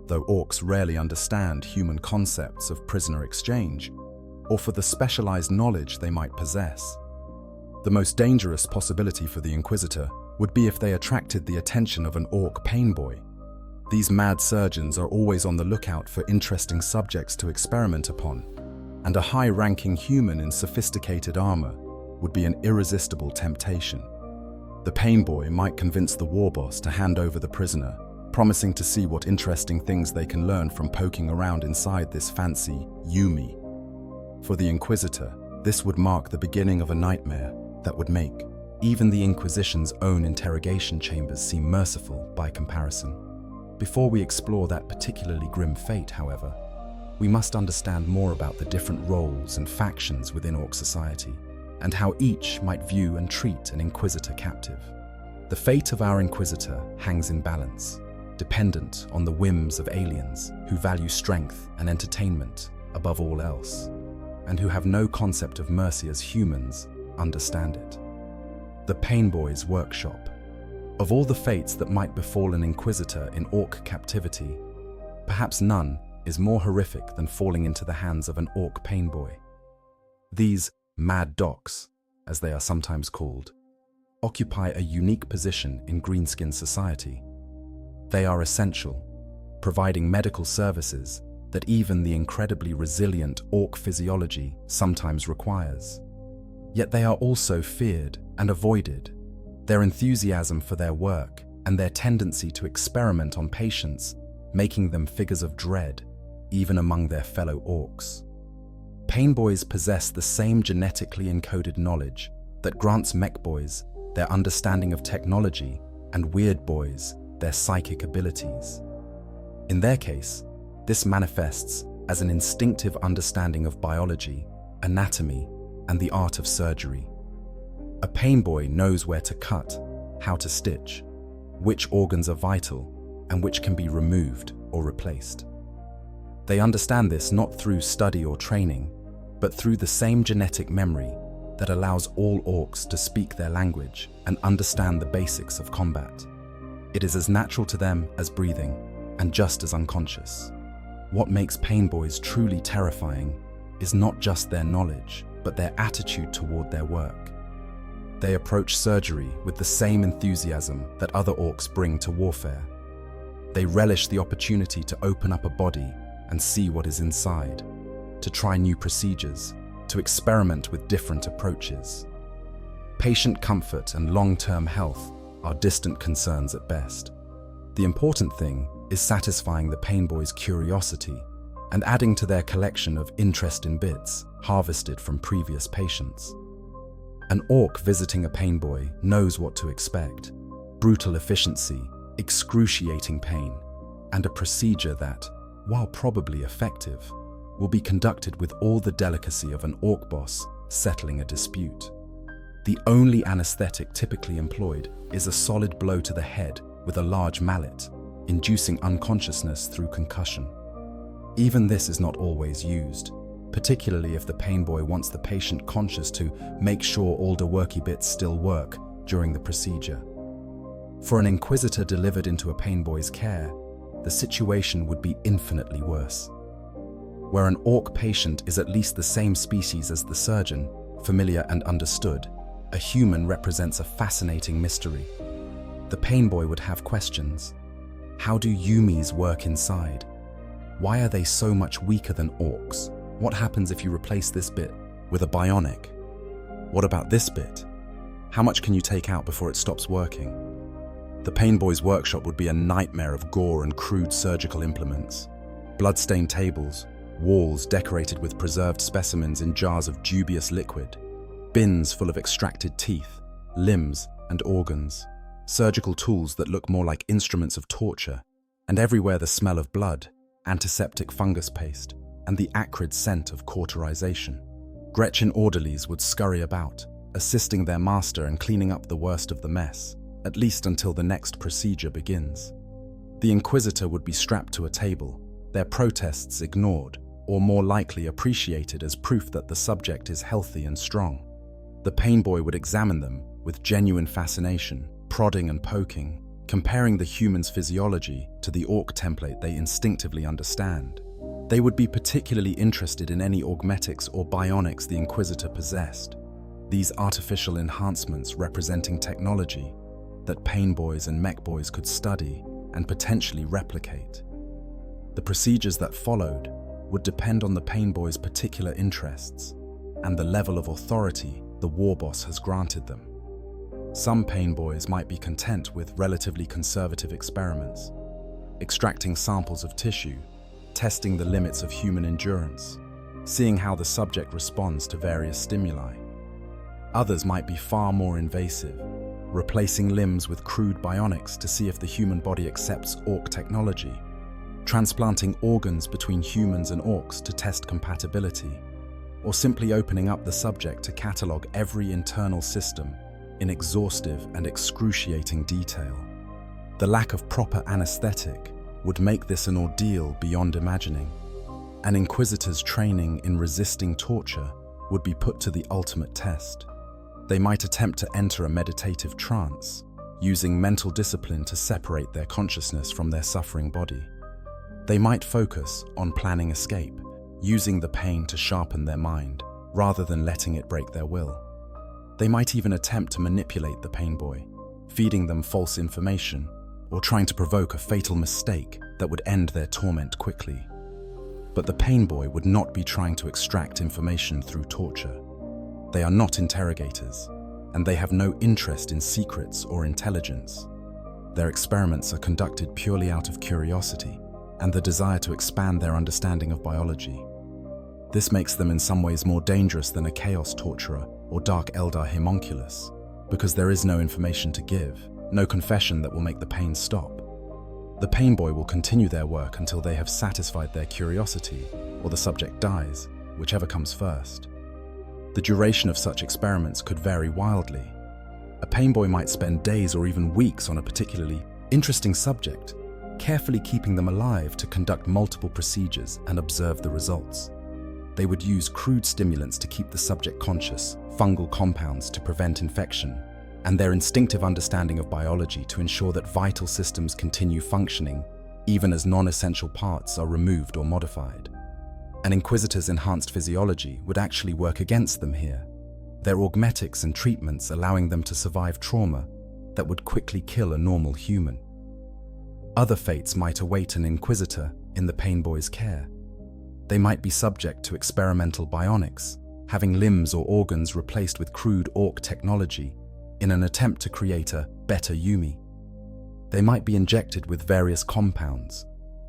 though Orks rarely understand human concepts of prisoner exchange, or for the specialized knowledge they might possess. The most dangerous possibility for the Inquisitor would be if they attracted the attention of an Ork pain boy. These mad surgeons are always on the lookout for interesting subjects to experiment upon, and a high-ranking human in sophisticated armor would be an irresistible temptation. The pain boy might convince the war boss to hand over the prisoner, promising to see what interesting things they can learn from poking around inside this fancy Yumi. For the Inquisitor, this would mark the beginning of a nightmare that would make even the Inquisition's own interrogation chambers seem merciful by comparison. Before we explore that particularly grim fate, however, we must understand more about the different roles and factions within Ork society, and how each might view and treat an Inquisitor captive. The fate of our Inquisitor hangs in balance, dependent on the whims of aliens who value strength and entertainment above all else, and who have no concept of mercy as humans understand it. The Pain Boy's Workshop. Of all the fates that might befall an Inquisitor in Ork captivity, perhaps none is more horrific than falling into the hands of an Ork pain boy. These mad docs, as they are sometimes called, occupy a unique position in greenskin society. They are essential, providing medical services that even the incredibly resilient Ork physiology sometimes requires. Yet they are also feared and avoided. Their enthusiasm for their work and their tendency to experiment on patients, making them figures of dread, even among their fellow Orks. Pain boys possess the same genetically encoded knowledge that grants mech boys their understanding of technology and weird boys their psychic abilities. In their case, this manifests as an instinctive understanding of biology, anatomy, and the art of surgery. A pain boy knows where to cut, how to stitch, which organs are vital, and which can be removed or replaced. They understand this not through study or training, but through the same genetic memory that allows all Orks to speak their language and understand the basics of combat. It is as natural to them as breathing, and just as unconscious. What makes pain boys truly terrifying is not just their knowledge, but their attitude toward their work. They approach surgery with the same enthusiasm that other orcs bring to warfare. They relish the opportunity to open up a body and see what is inside, to try new procedures, to experiment with different approaches. Patient comfort and long-term health are distant concerns at best. The important thing is satisfying the pain boy's curiosity and adding to their collection of interesting bits harvested from previous patients. An orc visiting a pain boy knows what to expect: brutal efficiency, excruciating pain, and a procedure that, while probably effective, will be conducted with all the delicacy of an orc boss settling a dispute. The only anesthetic typically employed is a solid blow to the head with a large mallet, inducing unconsciousness through concussion. Even this is not always used, particularly if the pain boy wants the patient conscious to make sure all the worky bits still work during the procedure. For an Inquisitor delivered into a pain boy's care, the situation would be infinitely worse. Where an orc patient is at least the same species as the surgeon, familiar and understood, a human represents a fascinating mystery. The pain boy would have questions. How do Yumis work inside? Why are they so much weaker than orcs? What happens if you replace this bit with a bionic? What about this bit? How much can you take out before it stops working? The pain boy's workshop would be a nightmare of gore and crude surgical implements. Blood-stained tables, walls decorated with preserved specimens in jars of dubious liquid, bins full of extracted teeth, limbs and organs, surgical tools that look more like instruments of torture, and everywhere the smell of blood, antiseptic fungus paste, and the acrid scent of cauterization. Gretchen orderlies would scurry about, assisting their master in cleaning up the worst of the mess, at least until the next procedure begins. The Inquisitor would be strapped to a table, their protests ignored, or more likely appreciated as proof that the subject is healthy and strong. The pain boy would examine them with genuine fascination, prodding and poking, comparing the human's physiology to the orc template they instinctively understand. They would be particularly interested in any augmetics or bionics the Inquisitor possessed, these artificial enhancements representing technology that pain boys and mech boys could study and potentially replicate. The procedures that followed would depend on the pain boy's particular interests and the level of authority the war boss has granted them. Some pain boys might be content with relatively conservative experiments, extracting samples of tissue, testing the limits of human endurance, seeing how the subject responds to various stimuli. Others might be far more invasive, replacing limbs with crude bionics to see if the human body accepts orc technology, transplanting organs between humans and orcs to test compatibility, or simply opening up the subject to catalogue every internal system in exhaustive and excruciating detail. The lack of proper anesthetic would make this an ordeal beyond imagining. An Inquisitor's training in resisting torture would be put to the ultimate test. They might attempt to enter a meditative trance, using mental discipline to separate their consciousness from their suffering body. They might focus on planning escape, using the pain to sharpen their mind, rather than letting it break their will. They might even attempt to manipulate the pain boy, feeding them false information, or trying to provoke a fatal mistake that would end their torment quickly. But the pain boy would not be trying to extract information through torture. They are not interrogators, and they have no interest in secrets or intelligence. Their experiments are conducted purely out of curiosity and the desire to expand their understanding of biology. This makes them in some ways more dangerous than a chaos torturer or dark Eldar homunculus, because there is no information to give, no confession that will make the pain stop. The pain boy will continue their work until they have satisfied their curiosity, or the subject dies, whichever comes first. The duration of such experiments could vary wildly. A pain boy might spend days or even weeks on a particularly interesting subject, carefully keeping them alive to conduct multiple procedures and observe the results. They would use crude stimulants to keep the subject conscious, fungal compounds to prevent infection, and their instinctive understanding of biology to ensure that vital systems continue functioning, even as non-essential parts are removed or modified. An Inquisitor's enhanced physiology would actually work against them here, their augmetics and treatments allowing them to survive trauma that would quickly kill a normal human. Other fates might await an Inquisitor in the Painboy's care. They might be subject to experimental bionics, having limbs or organs replaced with crude Ork technology in an attempt to create a better Yumi. They might be injected with various compounds,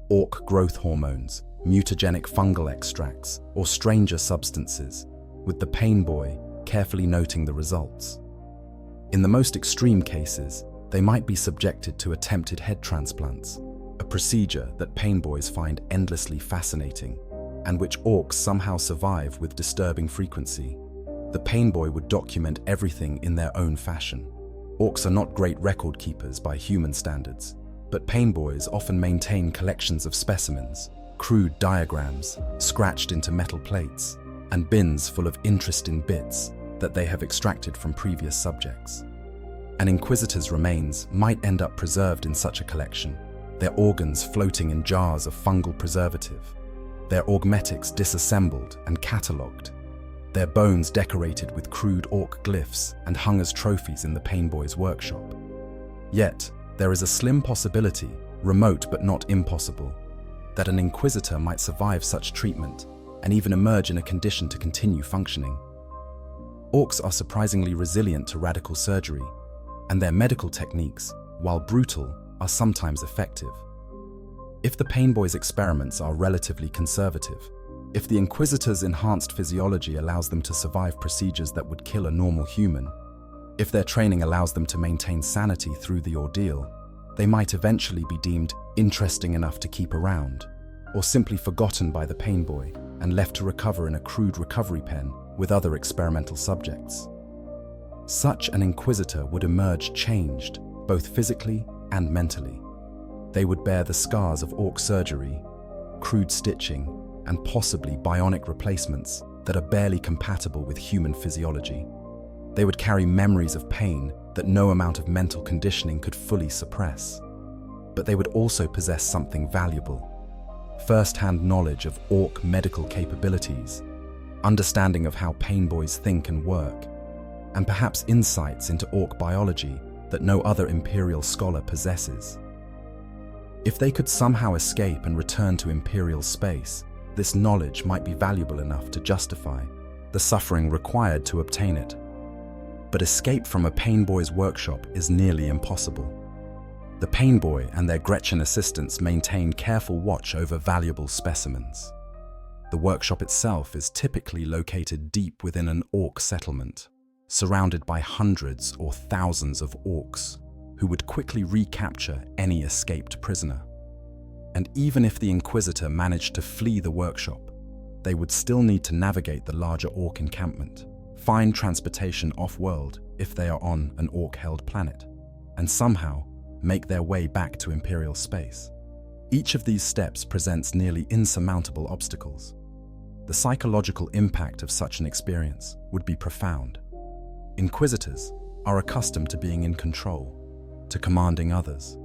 Ork growth hormones, mutagenic fungal extracts, or stranger substances, with the Painboy carefully noting the results. In the most extreme cases, they might be subjected to attempted head transplants, a procedure that Painboys find endlessly fascinating and which Orks somehow survive with disturbing frequency. The Painboy would document everything in their own fashion. Orks are not great record keepers by human standards, but Painboys often maintain collections of specimens, crude diagrams scratched into metal plates, and bins full of interesting bits that they have extracted from previous subjects. An Inquisitor's remains might end up preserved in such a collection, their organs floating in jars of fungal preservative, their augmetics disassembled and catalogued, their bones decorated with crude Ork glyphs and hung as trophies in the Painboy's workshop. Yet, there is a slim possibility, remote but not impossible, that an Inquisitor might survive such treatment and even emerge in a condition to continue functioning. Orks are surprisingly resilient to radical surgery, and their medical techniques, while brutal, are sometimes effective. If the Painboy's experiments are relatively conservative, if the Inquisitor's enhanced physiology allows them to survive procedures that would kill a normal human, if their training allows them to maintain sanity through the ordeal, they might eventually be deemed interesting enough to keep around, or simply forgotten by the Painboy and left to recover in a crude recovery pen with other experimental subjects. Such an Inquisitor would emerge changed, both physically and mentally. They would bear the scars of Ork surgery, crude stitching, and possibly bionic replacements that are barely compatible with human physiology. They would carry memories of pain that no amount of mental conditioning could fully suppress. But they would also possess something valuable: first-hand knowledge of Ork medical capabilities, understanding of how Painboys think and work, and perhaps insights into Ork biology that no other Imperial scholar possesses. If they could somehow escape and return to Imperial space, this knowledge might be valuable enough to justify the suffering required to obtain it. But escape from a Painboy's workshop is nearly impossible. The Painboy and their Gretchen assistants maintain careful watch over valuable specimens. The workshop itself is typically located deep within an Ork settlement, surrounded by hundreds or thousands of Orks, who would quickly recapture any escaped prisoner. And even if the Inquisitor managed to flee the workshop, they would still need to navigate the larger Ork encampment, find transportation off-world if they are on an Ork-held planet, and somehow make their way back to Imperial space. Each of these steps presents nearly insurmountable obstacles. The psychological impact of such an experience would be profound. Inquisitors are accustomed to being in control, to commanding others,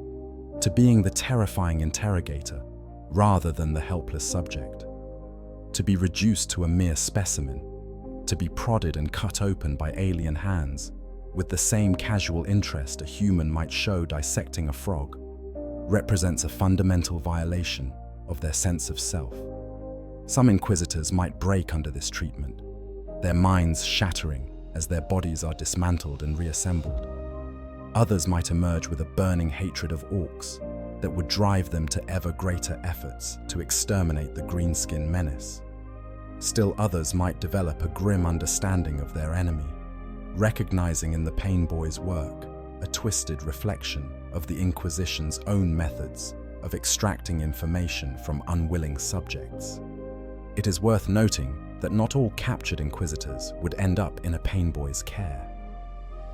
to being the terrifying interrogator rather than the helpless subject, to be reduced to a mere specimen, to be prodded and cut open by alien hands with the same casual interest a human might show dissecting a frog, represents a fundamental violation of their sense of self. Some Inquisitors might break under this treatment, their minds shattering as their bodies are dismantled and reassembled. Others might emerge with a burning hatred of Orks that would drive them to ever greater efforts to exterminate the greenskin menace. Still others might develop a grim understanding of their enemy, recognizing in the Painboy's work a twisted reflection of the Inquisition's own methods of extracting information from unwilling subjects. It is worth noting that not all captured Inquisitors would end up in a Painboy's care.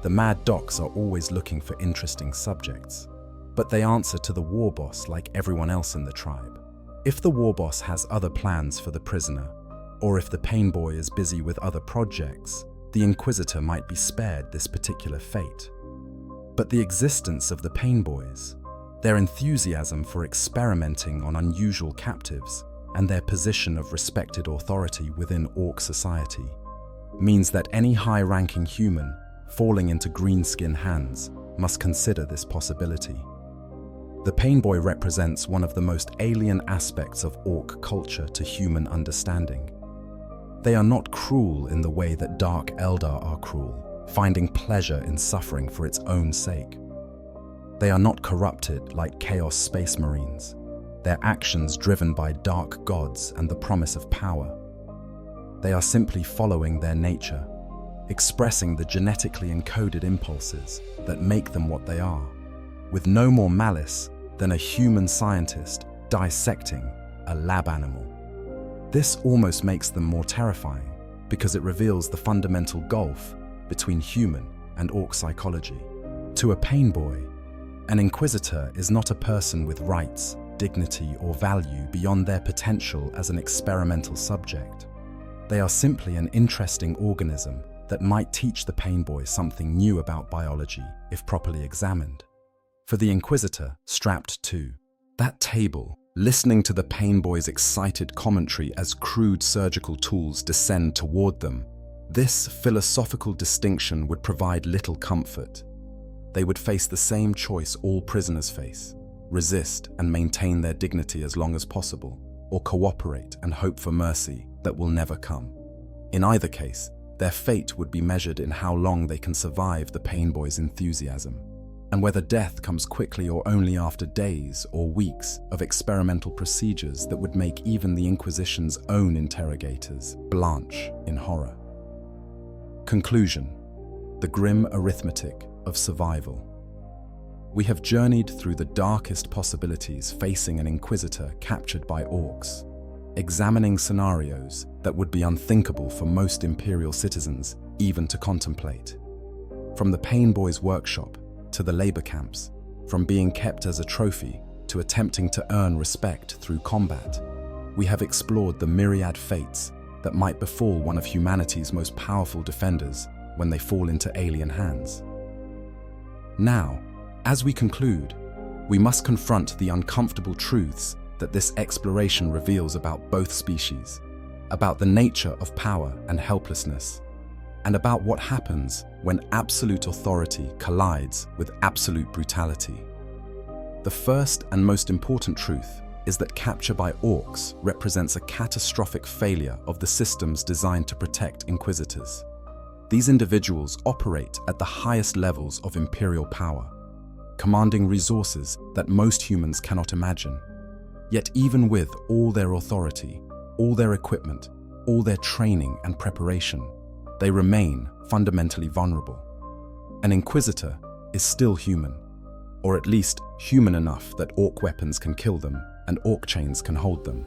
The Mad Docs are always looking for interesting subjects, but they answer to the war boss like everyone else in the tribe. If the war boss has other plans for the prisoner, or if the Painboy is busy with other projects, the Inquisitor might be spared this particular fate. But the existence of the Painboys, their enthusiasm for experimenting on unusual captives, and their position of respected authority within Ork society means that any high-ranking human falling into greenskin hands must consider this possibility. The Painboy represents one of the most alien aspects of Ork culture to human understanding. They are not cruel in the way that Dark Eldar are cruel, finding pleasure in suffering for its own sake. They are not corrupted like Chaos Space Marines, their actions driven by dark gods and the promise of power. They are simply following their nature, expressing the genetically encoded impulses that make them what they are, with no more malice than a human scientist dissecting a lab animal. This almost makes them more terrifying because it reveals the fundamental gulf between human and Ork psychology. To a Painboy, an Inquisitor is not a person with rights, dignity, or value beyond their potential as an experimental subject. They are simply an interesting organism that might teach the Painboy something new about biology if properly examined. For the Inquisitor, strapped to that table, listening to the Painboy's excited commentary as crude surgical tools descend toward them, this philosophical distinction would provide little comfort. They would face the same choice all prisoners face: resist and maintain their dignity as long as possible, or cooperate and hope for mercy that will never come. In either case, their fate would be measured in how long they can survive the Painboy's enthusiasm, and whether death comes quickly or only after days or weeks of experimental procedures that would make even the Inquisition's own interrogators blanch in horror. Conclusion: the grim arithmetic of survival. We have journeyed through the darkest possibilities facing an Inquisitor captured by Orks, examining scenarios that would be unthinkable for most Imperial citizens even to contemplate. From the Painboy's workshop to the labor camps, from being kept as a trophy to attempting to earn respect through combat, we have explored the myriad fates that might befall one of humanity's most powerful defenders when they fall into alien hands. Now, as we conclude, we must confront the uncomfortable truths that this exploration reveals about both species, about the nature of power and helplessness, and about what happens when absolute authority collides with absolute brutality. The first and most important truth is that capture by Orks represents a catastrophic failure of the systems designed to protect Inquisitors. These individuals operate at the highest levels of Imperial power, commanding resources that most humans cannot imagine. Yet even with all their authority, all their equipment, all their training and preparation, they remain fundamentally vulnerable. An Inquisitor is still human, or at least human enough that Ork weapons can kill them and Ork chains can hold them.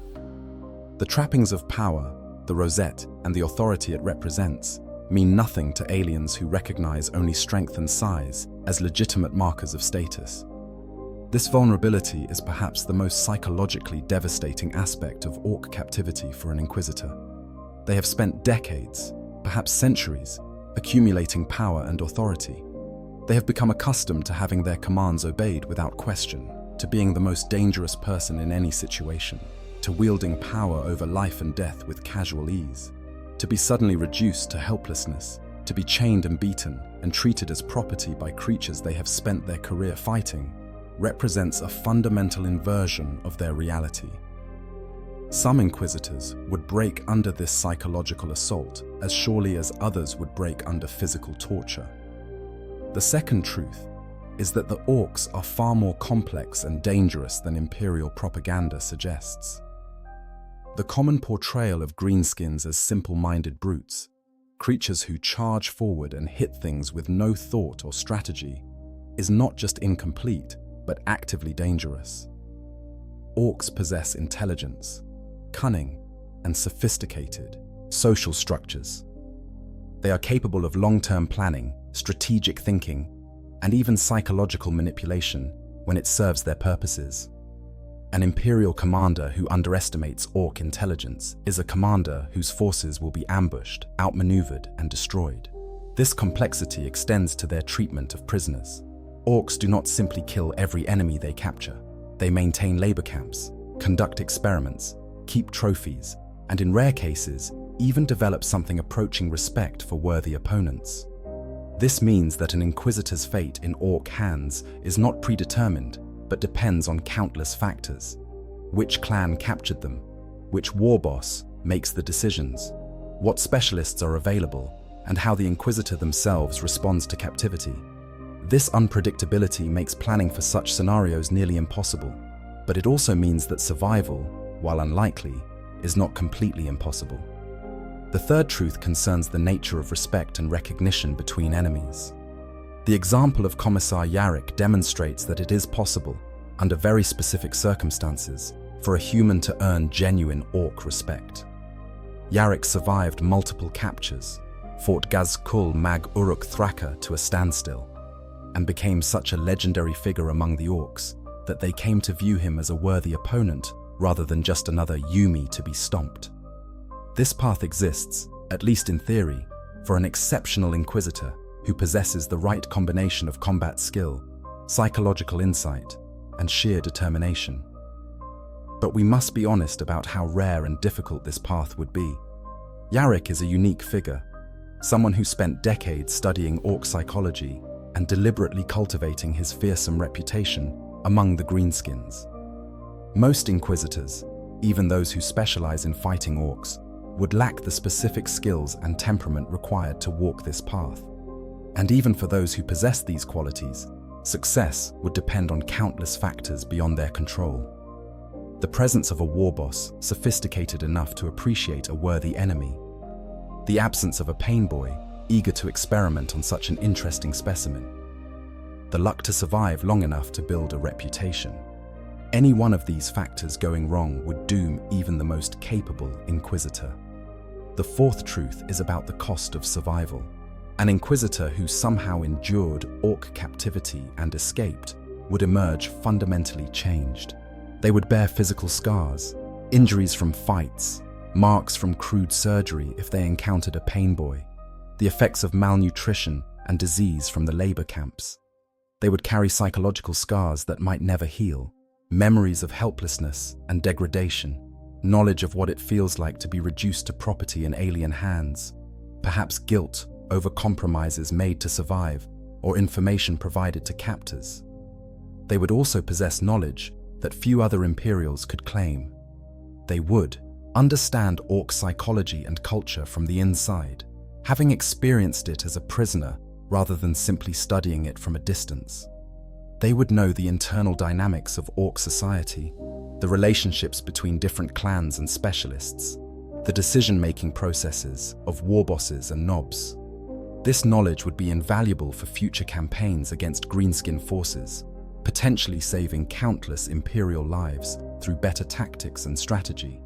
The trappings of power, the rosette, and the authority it represents mean nothing to aliens who recognize only strength and size as legitimate markers of status. This vulnerability is perhaps the most psychologically devastating aspect of Ork captivity for an Inquisitor. They have spent decades, perhaps centuries, accumulating power and authority. They have become accustomed to having their commands obeyed without question, to being the most dangerous person in any situation, to wielding power over life and death with casual ease. To be suddenly reduced to helplessness, to be chained and beaten and treated as property by creatures they have spent their career fighting, represents a fundamental inversion of their reality. Some Inquisitors would break under this psychological assault as surely as others would break under physical torture. The second truth is that the Orks are far more complex and dangerous than Imperial propaganda suggests. The common portrayal of greenskins as simple-minded brutes, creatures who charge forward and hit things with no thought or strategy, is not just incomplete, but actively dangerous. Orks possess intelligence, cunning, and sophisticated social structures. They are capable of long-term planning, strategic thinking, and even psychological manipulation when it serves their purposes. An Imperial commander who underestimates Ork intelligence is a commander whose forces will be ambushed, outmaneuvered, and destroyed. This complexity extends to their treatment of prisoners. Orks do not simply kill every enemy they capture. They maintain labor camps, conduct experiments, keep trophies, and in rare cases, even develop something approaching respect for worthy opponents. This means that an Inquisitor's fate in Orc hands is not predetermined, but depends on countless factors. Which clan captured them? Which war boss makes the decisions? What specialists are available? And how the Inquisitor themselves responds to captivity. This unpredictability makes planning for such scenarios nearly impossible, but it also means that survival, while unlikely, is not completely impossible. The third truth concerns the nature of respect and recognition between enemies. The example of Commissar Yarrick demonstrates that it is possible, under very specific circumstances, for a human to earn genuine Orc respect. Yarrick survived multiple captures, fought Gazkul Mag Uruk Thraka to a standstill, and became such a legendary figure among the Orcs that they came to view him as a worthy opponent rather than just another Yumi to be stomped. This path exists, at least in theory, for an exceptional Inquisitor who possesses the right combination of combat skill, psychological insight, and sheer determination. But we must be honest about how rare and difficult this path would be. Yarrick is a unique figure, someone who spent decades studying Orc psychology and deliberately cultivating his fearsome reputation among the Greenskins. Most Inquisitors, even those who specialize in fighting Orcs, would lack the specific skills and temperament required to walk this path. And even for those who possess these qualities, success would depend on countless factors beyond their control. The presence of a war boss sophisticated enough to appreciate a worthy enemy. The absence of a pain boy eager to experiment on such an interesting specimen. The luck to survive long enough to build a reputation. Any one of these factors going wrong would doom even the most capable Inquisitor. The fourth truth is about the cost of survival. An Inquisitor who somehow endured Orc captivity and escaped would emerge fundamentally changed. They would bear physical scars, injuries from fights, marks from crude surgery if they encountered a pain boy, the effects of malnutrition and disease from the labor camps. They would carry psychological scars that might never heal, memories of helplessness and degradation, knowledge of what it feels like to be reduced to property in alien hands, perhaps guilt over compromises made to survive or information provided to captors. They would also possess knowledge that few other Imperials could claim. They would understand Orc psychology and culture from the inside, having experienced it as a prisoner rather than simply studying it from a distance. They would know the internal dynamics of Orc society, the relationships between different clans and specialists, the decision-making processes of war bosses and nobs. This knowledge would be invaluable for future campaigns against Greenskin forces, potentially saving countless Imperial lives through better tactics and strategy.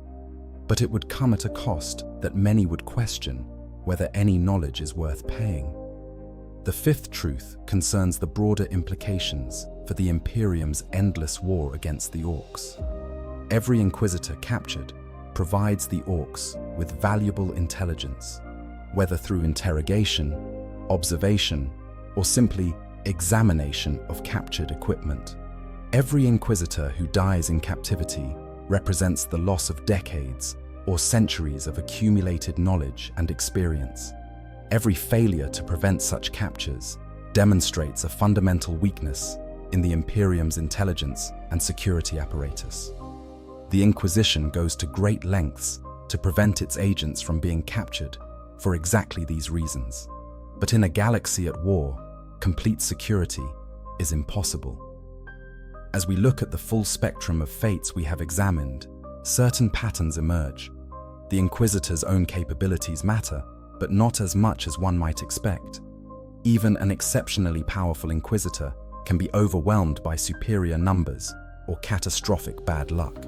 But it would come at a cost that many would question whether any knowledge is worth paying. The fifth truth concerns the broader implications for the Imperium's endless war against the Orcs. Every Inquisitor captured provides the Orcs with valuable intelligence, whether through interrogation, observation, or simply examination of captured equipment. Every Inquisitor who dies in captivity represents the loss of decades or centuries of accumulated knowledge and experience. Every failure to prevent such captures demonstrates a fundamental weakness in the Imperium's intelligence and security apparatus. The Inquisition goes to great lengths to prevent its agents from being captured for exactly these reasons. But in a galaxy at war, complete security is impossible. As we look at the full spectrum of fates we have examined, certain patterns emerge. The Inquisitor's own capabilities matter, but not as much as one might expect. Even an exceptionally powerful Inquisitor can be overwhelmed by superior numbers or catastrophic bad luck.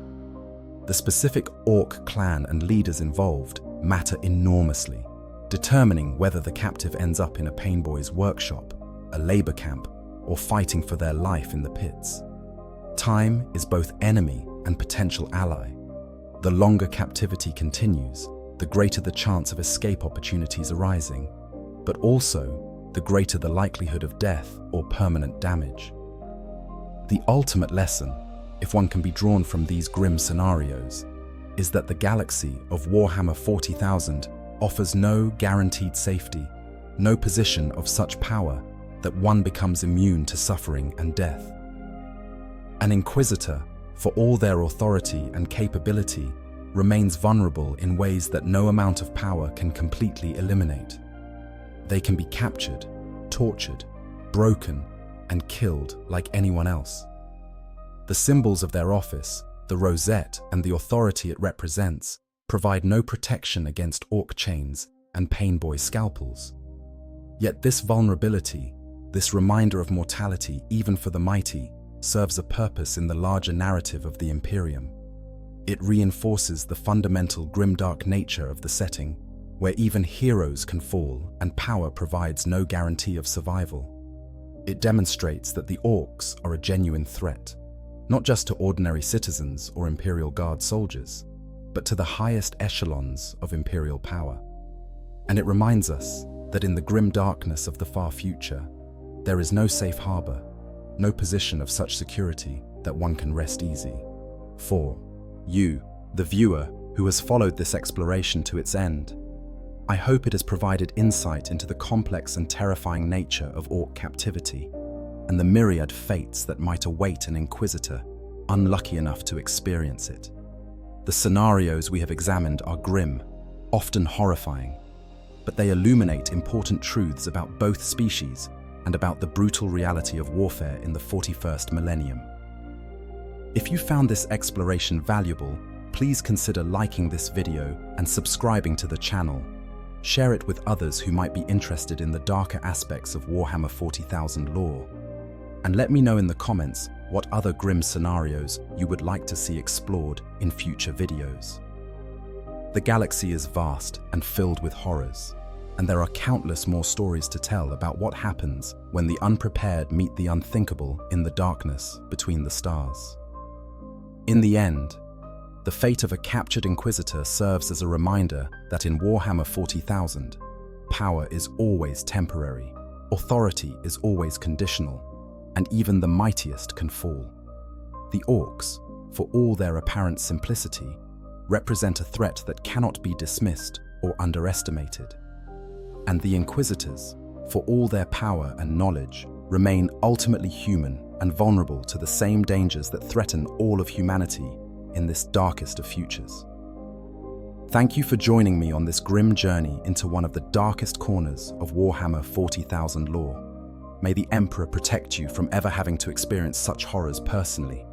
The specific Orc clan and leaders involved matter enormously, determining whether the captive ends up in a painboy's workshop, a labor camp, or fighting for their life in the pits. Time is both enemy and potential ally. The longer captivity continues, the greater the chance of escape opportunities arising, but also the greater the likelihood of death or permanent damage. The ultimate lesson, if one can be drawn from these grim scenarios, is that the galaxy of Warhammer 40,000 offers no guaranteed safety, no position of such power that one becomes immune to suffering and death. An Inquisitor, for all their authority and capability, remains vulnerable in ways that no amount of power can completely eliminate. They can be captured, tortured, broken, and killed like anyone else. The symbols of their office, the rosette and the authority it represents, provide no protection against orc chains and painboy scalpels. Yet this vulnerability, this reminder of mortality even for the mighty, serves a purpose in the larger narrative of the Imperium. It reinforces the fundamental grimdark nature of the setting, where even heroes can fall and power provides no guarantee of survival. It demonstrates that the Orks are a genuine threat, not just to ordinary citizens or Imperial Guard soldiers, but to the highest echelons of Imperial power. And it reminds us that in the grim darkness of the far future, there is no safe harbor, no position of such security that one can rest easy. For you, the viewer who has followed this exploration to its end, I hope it has provided insight into the complex and terrifying nature of Orc captivity and the myriad fates that might await an Inquisitor unlucky enough to experience it. The scenarios we have examined are grim, often horrifying, but they illuminate important truths about both species and about the brutal reality of warfare in the 41st millennium. If you found this exploration valuable, please consider liking this video and subscribing to the channel. Share it with others who might be interested in the darker aspects of Warhammer 40,000 lore. And let me know in the comments what other grim scenarios you would like to see explored in future videos. The galaxy is vast and filled with horrors, and there are countless more stories to tell about what happens when the unprepared meet the unthinkable in the darkness between the stars. In the end, the fate of a captured Inquisitor serves as a reminder that in Warhammer 40,000, power is always temporary, authority is always conditional, and even the mightiest can fall. The Orks, for all their apparent simplicity, represent a threat that cannot be dismissed or underestimated. And the Inquisitors, for all their power and knowledge, remain ultimately human and vulnerable to the same dangers that threaten all of humanity in this darkest of futures. Thank you for joining me on this grim journey into one of the darkest corners of Warhammer 40,000 lore. May the Emperor protect you from ever having to experience such horrors personally.